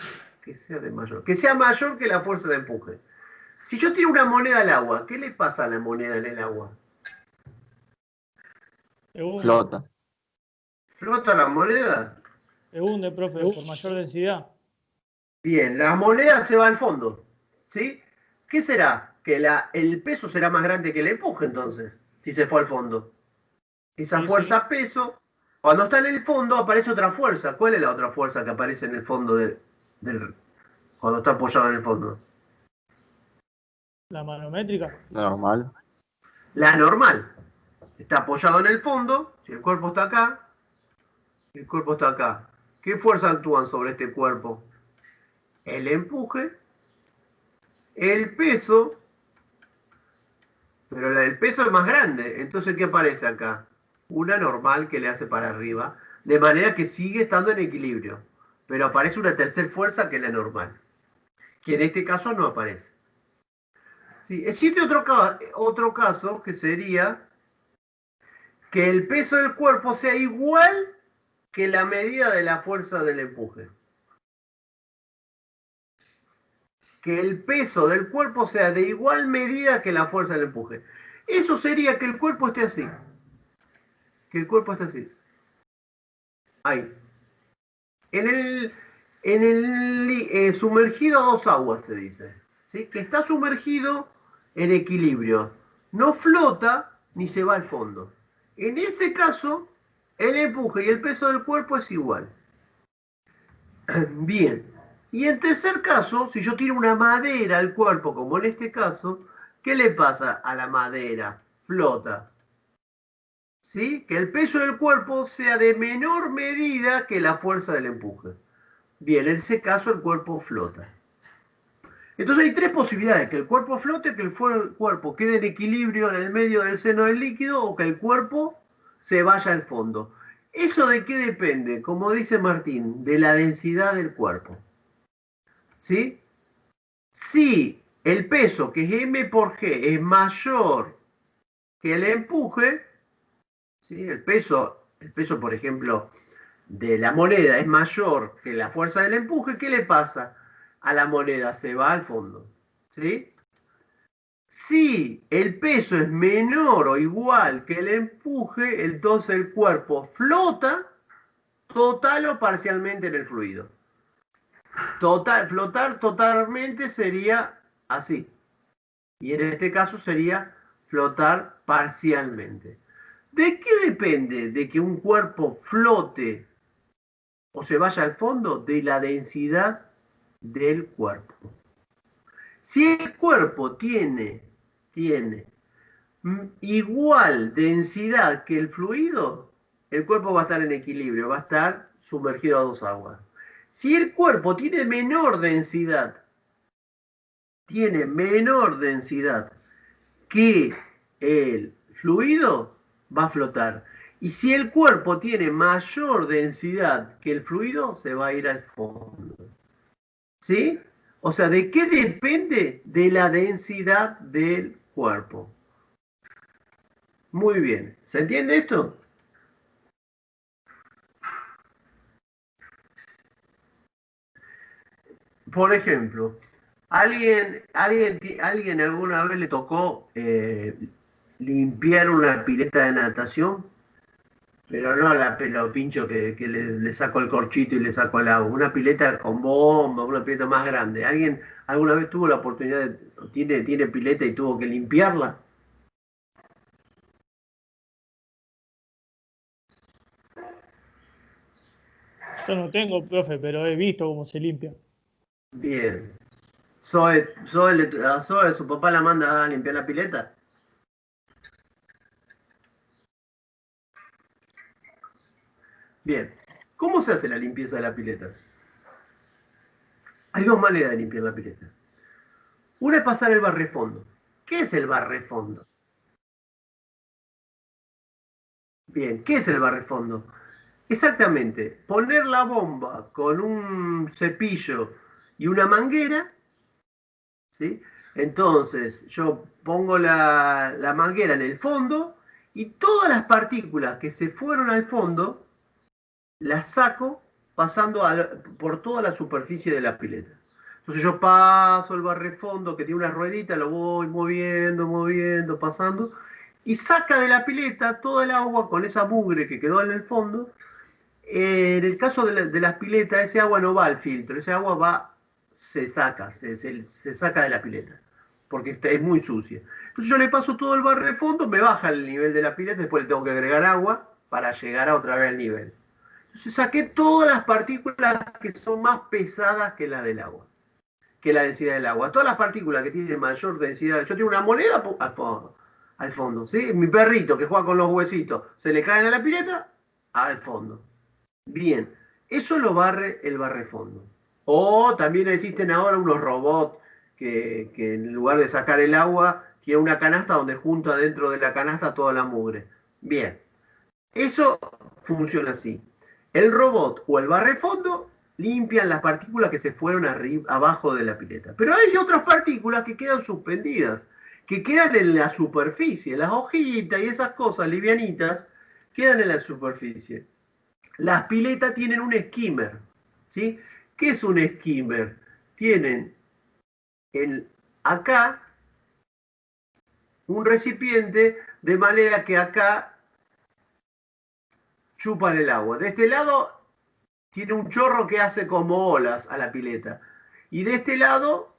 mayor que la fuerza de empuje. Si yo tiro una moneda al agua, ¿qué le pasa a la moneda en el agua? Flota. ¿Flota la moneda? Se hunde, profe, por mayor densidad. Bien, la moneda se va al fondo, ¿sí? ¿Qué será? Que el peso será más grande que el empuje, entonces, si se fue al fondo. Esa fuerza peso, cuando está en el fondo aparece otra fuerza. ¿Cuál es la otra fuerza que aparece en el fondo cuando está apoyado en el fondo? La manométrica. La normal. La normal. Está apoyado en el fondo, si el cuerpo está acá, el cuerpo está acá. ¿Qué fuerzas actúan sobre este cuerpo? El empuje, el peso, pero el peso es más grande. Entonces, ¿qué aparece acá? Una normal que le hace para arriba, de manera que sigue estando en equilibrio. Pero aparece una tercera fuerza que es la normal, que en este caso no aparece. Sí, existe otro caso que sería que el peso del cuerpo sea igual que la medida de la fuerza del empuje. Que el peso del cuerpo sea de igual medida que la fuerza del empuje. Eso sería que el cuerpo esté así. Que el cuerpo esté así. Ahí. En el sumergido a dos aguas se dice. ¿Sí? Que está sumergido en equilibrio. No flota ni se va al fondo. En ese caso, el empuje y el peso del cuerpo es igual. Bien. Y en tercer caso, si yo tiro una madera al cuerpo, como en este caso, ¿qué le pasa a la madera? Flota. ¿Sí? Que el peso del cuerpo sea de menor medida que la fuerza del empuje. Bien, en ese caso el cuerpo flota. Entonces hay tres posibilidades: que el cuerpo flote, que el cuerpo quede en equilibrio en el medio del seno del líquido, o que el cuerpo se vaya al fondo. ¿Eso de qué depende? Como dice Martín, de la densidad del cuerpo. ¿Sí? Si el peso, que es M por G, es mayor que el empuje, ¿sí? El peso, por ejemplo, de la moneda es mayor que la fuerza del empuje, ¿qué le pasa a la moneda? Se va al fondo. ¿Sí? Si el peso es menor o igual que el empuje, entonces el cuerpo flota total o parcialmente en el fluido. Flotar totalmente sería así. Y en este caso sería flotar parcialmente. ¿De qué depende de que un cuerpo flote o se vaya al fondo? De la densidad del cuerpo. Si el cuerpo tiene igual densidad que el fluido, el cuerpo va a estar en equilibrio, va a estar sumergido a dos aguas. Si el cuerpo tiene menor densidad que el fluido, va a flotar. Y si el cuerpo tiene mayor densidad que el fluido, se va a ir al fondo. ¿Sí? O sea, ¿de qué depende? De la densidad del cuerpo. Muy bien. ¿Se entiende esto? Por ejemplo, ¿alguien alguna vez le tocó limpiar una pileta de natación? Pero no la pelo pincho que le saco el corchito y le saco el agua. Una pileta con bomba, una pileta más grande. ¿Alguien alguna vez tuvo la oportunidad tiene pileta y tuvo que limpiarla? Yo no tengo, profe, pero he visto cómo se limpia. Bien. A Zoe, su papá la manda a limpiar la pileta. Bien. ¿Cómo se hace la limpieza de la pileta? Hay dos maneras de limpiar la pileta. Una es pasar el barrefondo. ¿Qué es el barrefondo? Bien, ¿qué es el barrefondo? Exactamente, poner la bomba con un cepillo y una manguera, ¿sí? Entonces yo pongo la manguera en el fondo y todas las partículas que se fueron al fondo las saco pasando por toda la superficie de la pileta. Entonces yo paso el barrefondo que tiene una ruedita, lo voy moviendo, pasando, y saca de la pileta toda el agua con esa mugre que quedó en el fondo. En el caso de las piletas, ese agua no va al filtro, ese agua se saca de la pileta, porque es muy sucia. Entonces yo le paso todo el barrefondo, me baja el nivel de la pileta, después le tengo que agregar agua para llegar a otra vez al nivel. Entonces saqué todas las partículas que son más pesadas que la del agua, que la densidad del agua. Todas las partículas que tienen mayor densidad. Yo tengo una moneda al fondo, ¿sí? Mi perrito que juega con los huesitos, se le caen a la pileta, al fondo. Bien, eso lo barre el barrefondo. O también existen ahora unos robots que en lugar de sacar el agua, tiene una canasta donde junta dentro de la canasta toda la mugre. Bien, eso funciona así. El robot o el barrefondo limpian las partículas que se fueron abajo de la pileta. Pero hay otras partículas que quedan suspendidas, que quedan en la superficie. Las hojitas y esas cosas livianitas quedan en la superficie. Las piletas tienen un skimmer, ¿sí? ¿Qué es un skimmer? Tienen acá un recipiente de manera que acá chupan el agua. De este lado tiene un chorro que hace como olas a la pileta. Y de este lado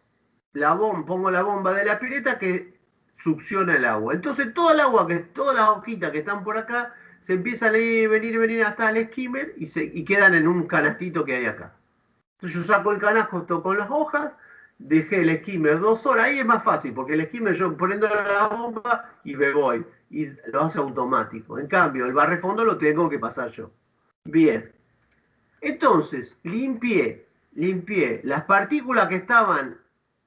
pongo la bomba de la pileta que succiona el agua. Entonces toda el agua, todas las hojitas que están por acá, se empiezan a venir hasta el skimmer y quedan en un canastito que hay acá. Entonces yo saco el canasto con las hojas, dejé el skimmer 2 horas, ahí es más fácil, porque el skimmer yo poniendo la bomba y me voy, y lo hace automático. En cambio, el barrefondo lo tengo que pasar yo. Bien. Entonces, limpié las partículas que estaban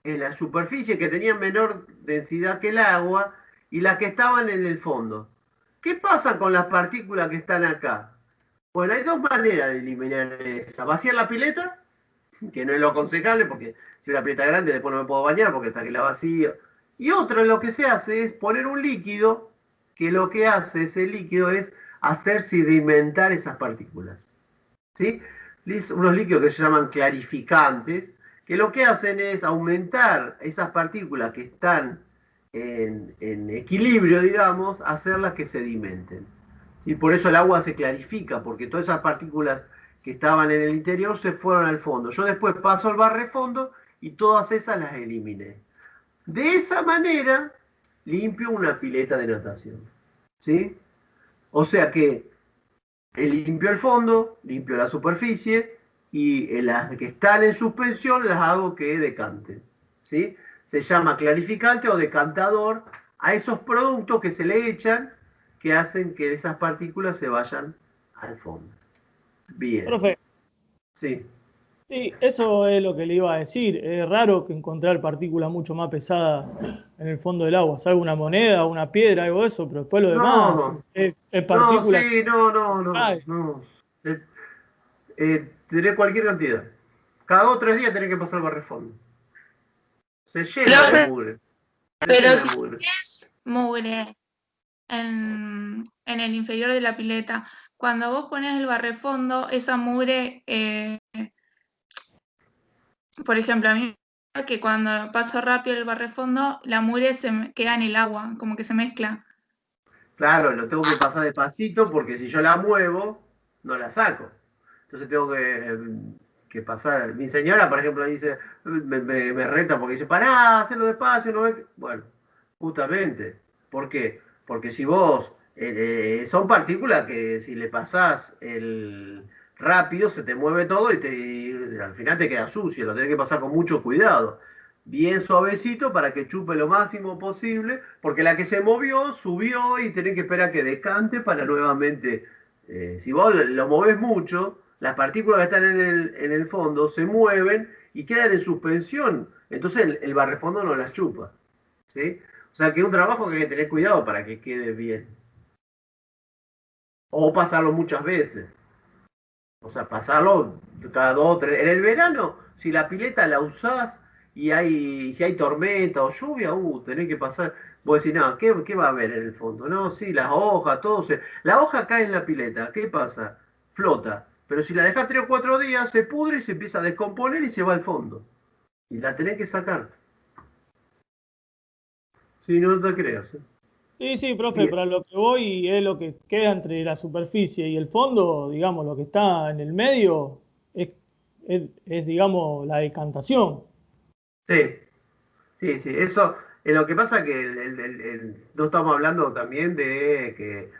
en la superficie, que tenían menor densidad que el agua, y las que estaban en el fondo. ¿Qué pasa con las partículas que están acá? Bueno, hay dos maneras de eliminar esa. Vaciar la pileta, que no es lo aconsejable, porque si una pileta grande después no me puedo bañar, porque hasta que la vacío. Y otra, lo que se hace es poner un líquido, que lo que hace ese líquido es hacer sedimentar esas partículas. ¿Sí? Unos líquidos que se llaman clarificantes, que lo que hacen es aumentar esas partículas que están en equilibrio, digamos, hacerlas que sedimenten. ¿Sí? Por eso el agua se clarifica, porque todas esas partículas que estaban en el interior se fueron al fondo. Yo después paso al barrefondo y todas esas las eliminé. De esa manera limpio una pileta de natación. ¿Sí? O sea que limpio el fondo, limpio la superficie y las que están en suspensión las hago que decanten. ¿Sí? Se llama clarificante o decantador a esos productos que se le echan que hacen que esas partículas se vayan al fondo. Bien. Profe. Sí. Sí, eso es lo que le iba a decir. Es raro que encontrar partículas mucho más pesadas en el fondo del agua. Salvo una moneda, una piedra, algo de eso, pero después lo demás es partículas. No, sí, no. Tenés cualquier cantidad. Cada 2 o 3 días tenés que pasar el barrefondo. Se llena de mugre. Pero si tienes mugre en el inferior de la pileta, cuando vos pones el barrefondo, esa mugre, por ejemplo, a mí me pasa que cuando paso rápido el barrefondo, la mugre se queda en el agua, como que se mezcla. Claro, lo tengo que pasar despacito porque si yo la muevo, no la saco. Entonces tengo que pasar. Mi señora, por ejemplo, dice, me reta porque dice, pará, hacerlo despacio, no ves. Bueno, justamente. ¿Por qué? Porque si vos, son partículas que si le pasás rápido se te mueve todo y al final te queda sucio, lo tenés que pasar con mucho cuidado. Bien suavecito para que chupe lo máximo posible, porque la que se movió, subió y tenés que esperar que decante para nuevamente. Si vos lo movés mucho, las partículas que están en el fondo se mueven y quedan en suspensión. Entonces el barrefondo no las chupa. ¿Sí? O sea que es un trabajo que hay que tener cuidado para que quede bien. O pasarlo muchas veces. O sea, pasarlo cada 2 o 3. En el verano, si la pileta la usás y si hay tormenta o lluvia, tenés que pasar. Vos decís, no, ¿qué va a haber en el fondo? No, sí, las hojas, todo la hoja cae en la pileta, ¿qué pasa? Flota. Pero si la dejás 3 o 4 días, se pudre y se empieza a descomponer y se va al fondo. Y la tenés que sacar. Si no te creas. Sí, profe, pero a lo que voy es lo que queda entre la superficie y el fondo, digamos, lo que está en el medio es digamos, la decantación. Sí, eso, lo que pasa que no estamos hablando también de que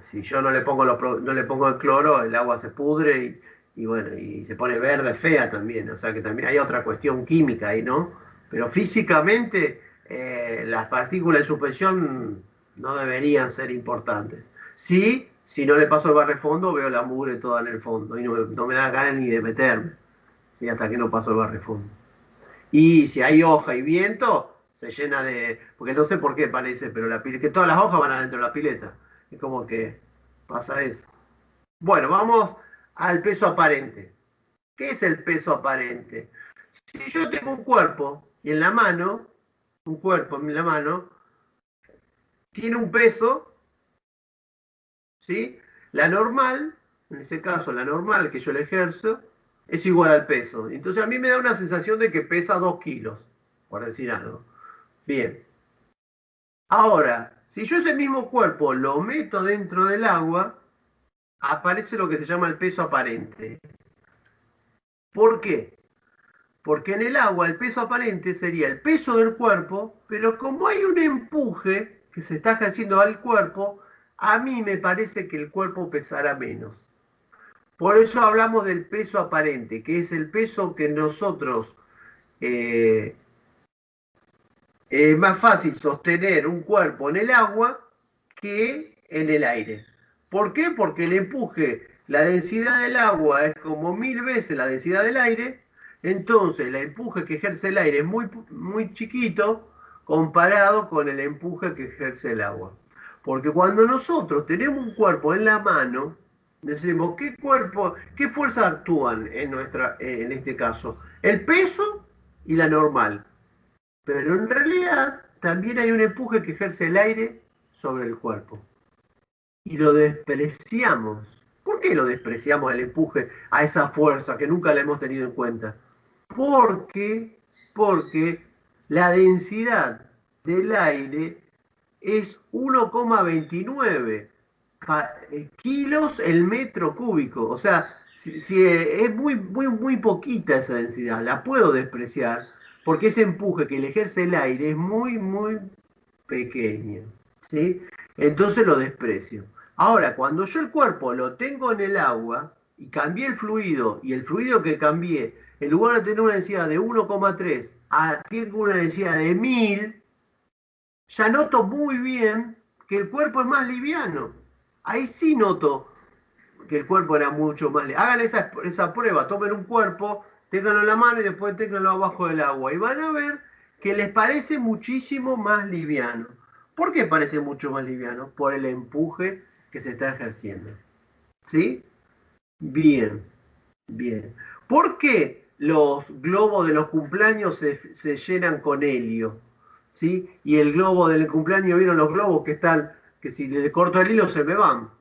si yo no le pongo el cloro, el agua se pudre y bueno, y se pone verde, fea también, o sea que también hay otra cuestión química ahí, ¿no? Pero físicamente las partículas de suspensión no deberían ser importantes. Sí, si no le paso el barrefondo, veo la mugre toda en el fondo y no me da ganas ni de meterme, ¿sí? Hasta que no paso el barrefondo. Y si hay hoja y viento, se llena porque no sé por qué parece, pero que todas las hojas van adentro de la pileta. Es como que pasa eso. Bueno, vamos al peso aparente. ¿Qué es el peso aparente? Si yo tengo un cuerpo y en la mano, un cuerpo en la mano, tiene un peso, ¿sí? La normal, en ese caso la normal que yo le ejerzo, es igual al peso. Entonces a mí me da una sensación de que pesa 2 kilos, por decir algo. Bien. Ahora, si yo ese mismo cuerpo lo meto dentro del agua, aparece lo que se llama el peso aparente. ¿Por qué? Porque en el agua el peso aparente sería el peso del cuerpo, pero como hay un empuje que se está ejerciendo al cuerpo, a mí me parece que el cuerpo pesará menos. Por eso hablamos del peso aparente, que es el peso que nosotros es más fácil sostener un cuerpo en el agua que en el aire. ¿Por qué? Porque el empuje, la densidad del agua es como 1000 veces la densidad del aire, entonces el empuje que ejerce el aire es muy, muy chiquito comparado con el empuje que ejerce el agua. Porque cuando nosotros tenemos un cuerpo en la mano, decimos, qué fuerzas actúan en este caso? El peso y la normal. Pero en realidad también hay un empuje que ejerce el aire sobre el cuerpo. Y lo despreciamos. ¿Por qué lo despreciamos el empuje a esa fuerza que nunca la hemos tenido en cuenta? Porque la densidad del aire es 1,29 kilos el metro cúbico. O sea, si es muy poquita esa densidad, la puedo despreciar porque ese empuje que le ejerce el aire es muy pequeño, ¿sí? Entonces lo desprecio. Ahora, cuando yo el cuerpo lo tengo en el agua y cambié el fluido, y el fluido que cambié, en lugar de tener una densidad de 1,3, tengo una densidad de 1000, ya noto muy bien que el cuerpo es más liviano. Ahí sí noto que el cuerpo era mucho más liviano. Hagan esa prueba, tomen un cuerpo, ténganlo en la mano y después ténganlo abajo del agua. Y van a ver que les parece muchísimo más liviano. ¿Por qué parece mucho más liviano? Por el empuje que se está ejerciendo. ¿Sí? Bien. ¿Por qué los globos de los cumpleaños se llenan con helio? ¿Sí? Y el globo del cumpleaños, ¿vieron los globos que si le corto el hilo se me van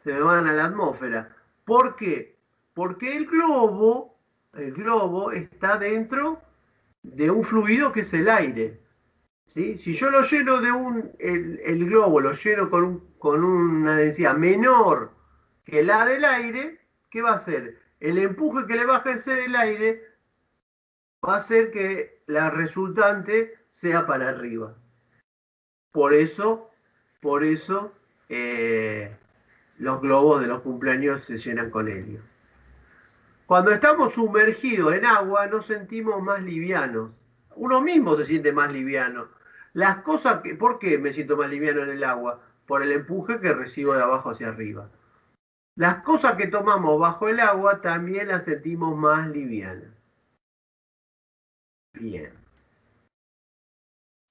a la atmósfera? ¿Por qué? Porque el globo está dentro de un fluido que es el aire. ¿Sí? Si yo lo lleno el globo lo lleno con una densidad menor que la del aire, ¿qué va a hacer? El empuje que le va a ejercer el aire va a hacer que la resultante sea para arriba. Por eso los globos de los cumpleaños se llenan con helio. Cuando estamos sumergidos en agua nos sentimos más livianos. Uno mismo se siente más liviano. Las cosas que, ¿por qué me siento más liviano en el agua? Por el empuje que recibo de abajo hacia arriba. Las cosas que tomamos bajo el agua también las sentimos más livianas. Bien.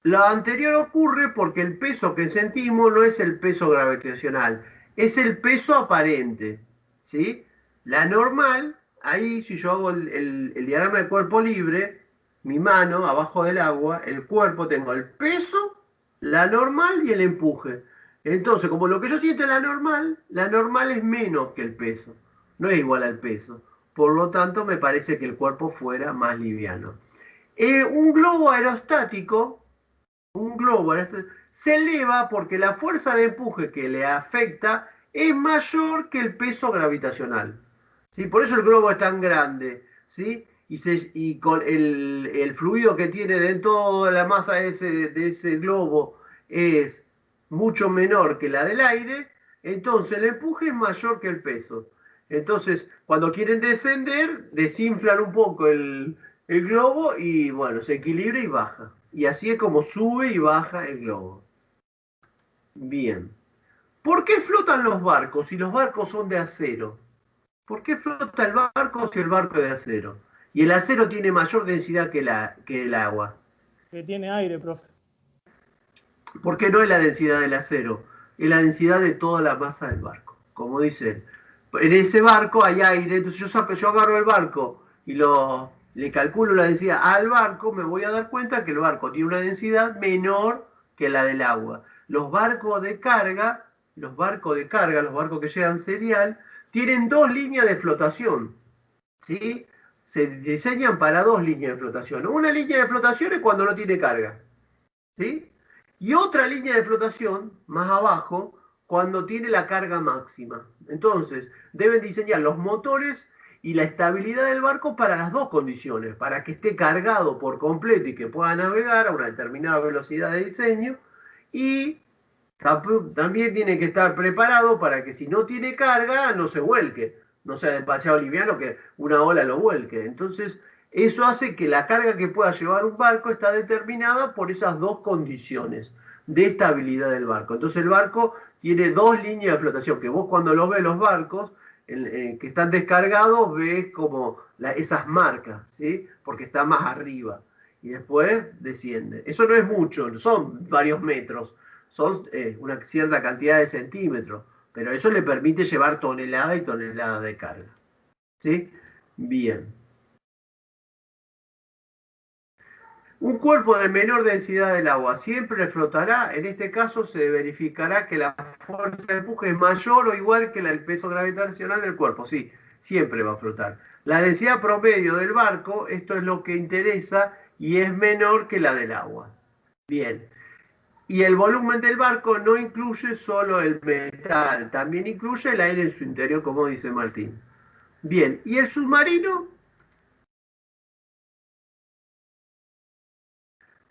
Lo anterior ocurre porque el peso que sentimos no es el peso gravitacional, es el peso aparente, ¿sí? La normal, ahí si yo hago el diagrama de cuerpo libre, mi mano abajo del agua, el cuerpo, tengo el peso, la normal y el empuje. Entonces, como lo que yo siento es la normal es menos que el peso, no es igual al peso. Por lo tanto, me parece que el cuerpo fuera más liviano. Un globo aerostático se eleva porque la fuerza de empuje que le afecta es mayor que el peso gravitacional. ¿Sí? Por eso el globo es tan grande. ¿Sí? Y con el fluido que tiene dentro de la masa de ese globo es mucho menor que la del aire, entonces el empuje es mayor que el peso. Entonces, cuando quieren descender, desinflan un poco el globo y bueno, se equilibra y baja. Y así es como sube y baja el globo. Bien. ¿Por qué flotan los barcos si los barcos son de acero? ¿Por qué flota el barco si el barco es de acero? Y el acero tiene mayor densidad que el agua. Que tiene aire, profe. ¿Por qué no es la densidad del acero? Es la densidad de toda la masa del barco. Como dicen, en ese barco hay aire, entonces yo agarro el barco y le calculo la densidad al barco, me voy a dar cuenta que el barco tiene una densidad menor que la del agua. Los barcos de carga, los barcos que llevan cereal, tienen dos líneas de flotación, ¿sí? Se diseñan para dos líneas de flotación. Una línea de flotación es cuando no tiene carga, ¿sí? Y otra línea de flotación, más abajo, cuando tiene la carga máxima. Entonces, deben diseñar los motores y la estabilidad del barco para las dos condiciones, para que esté cargado por completo y que pueda navegar a una determinada velocidad de diseño, y también tiene que estar preparado para que si no tiene carga no se vuelque, no sea demasiado liviano que una ola lo vuelque. Entonces, eso hace que la carga que pueda llevar un barco está determinada por esas dos condiciones de estabilidad del barco. Entonces el barco tiene dos líneas de flotación, que vos cuando los ves los barcos que están descargados ves como esas marcas, ¿sí? Porque está más arriba y después desciende. Eso no es mucho, son varios metros, son una cierta cantidad de centímetros, pero eso le permite llevar toneladas y toneladas de carga, ¿sí? Bien. Un cuerpo de menor densidad del agua siempre flotará. En este caso se verificará que la fuerza de empuje es mayor o igual que el peso gravitacional del cuerpo. Sí, siempre va a flotar. La densidad promedio del barco, esto es lo que interesa, y es menor que la del agua. Bien. Y el volumen del barco no incluye solo el metal, también incluye el aire en su interior, como dice Martín. Bien. ¿Y el submarino?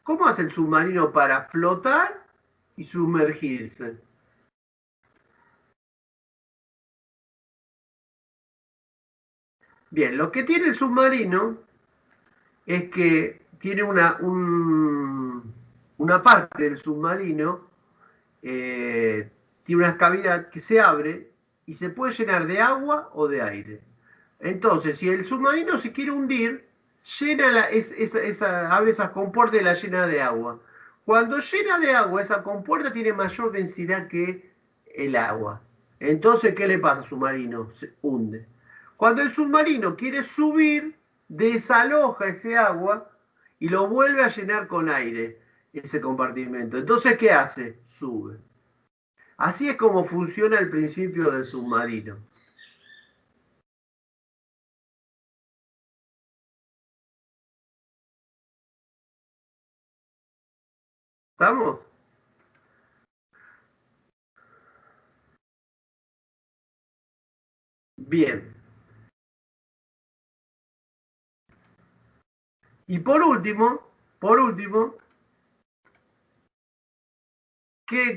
¿Cómo hace el submarino para flotar y sumergirse? Bien, lo que tiene el submarino es que tiene una parte del submarino, tiene una cavidad que se abre y se puede llenar de agua o de aire. Entonces, si el submarino se quiere hundir, abre esas compuertas y la llena de agua. Cuando llena de agua, esa compuerta tiene mayor densidad que el agua. Entonces, ¿qué le pasa al submarino? Se hunde. Cuando el submarino quiere subir, desaloja ese agua y lo vuelve a llenar con aire, ese compartimento. Entonces, ¿qué hace? Sube. Así es como funciona el principio del submarino. ¿Estamos? Bien. Y por último,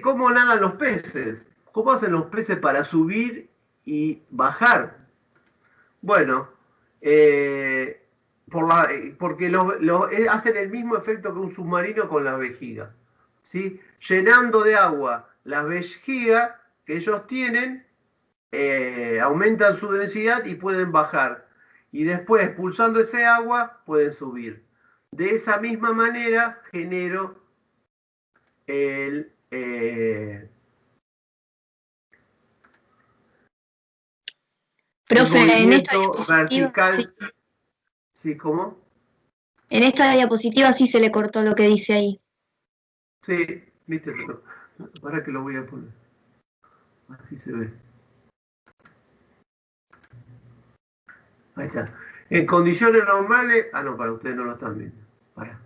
¿cómo nadan los peces? ¿Cómo hacen los peces para subir y bajar? Bueno, porque hacen el mismo efecto que un submarino con las vejigas, ¿sí? Llenando de agua las vejigas que ellos tienen, aumentan su densidad y pueden bajar. Y después, expulsando ese agua, pueden subir. De esa misma manera genero el Profe, en esta movimiento diapositiva, vertical. sí. ¿Sí? ¿Cómo? En esta diapositiva sí se le cortó lo que dice ahí. Sí, viste, para que lo voy a poner. Así se ve. Ahí está. En condiciones normales. Ah, no, para ustedes no lo están viendo. Para.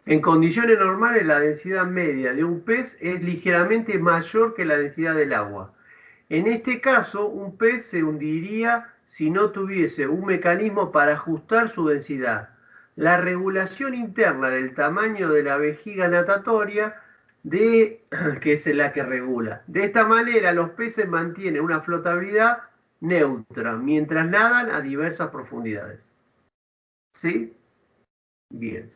En condiciones normales, la densidad media de un pez es ligeramente mayor que la densidad del agua. En este caso, un pez se hundiría si no tuviese un mecanismo para ajustar su densidad. La regulación interna del tamaño de la vejiga natatoria, que es la que regula. De esta manera, los peces mantienen una flotabilidad neutra mientras nadan a diversas profundidades. ¿Sí? Bien.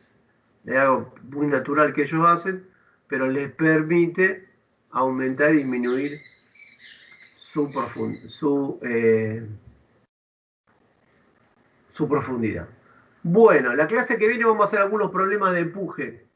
Es algo muy natural que ellos hacen, pero les permite aumentar y disminuir su profundidad. Bueno, la clase que viene vamos a hacer algunos problemas de empuje.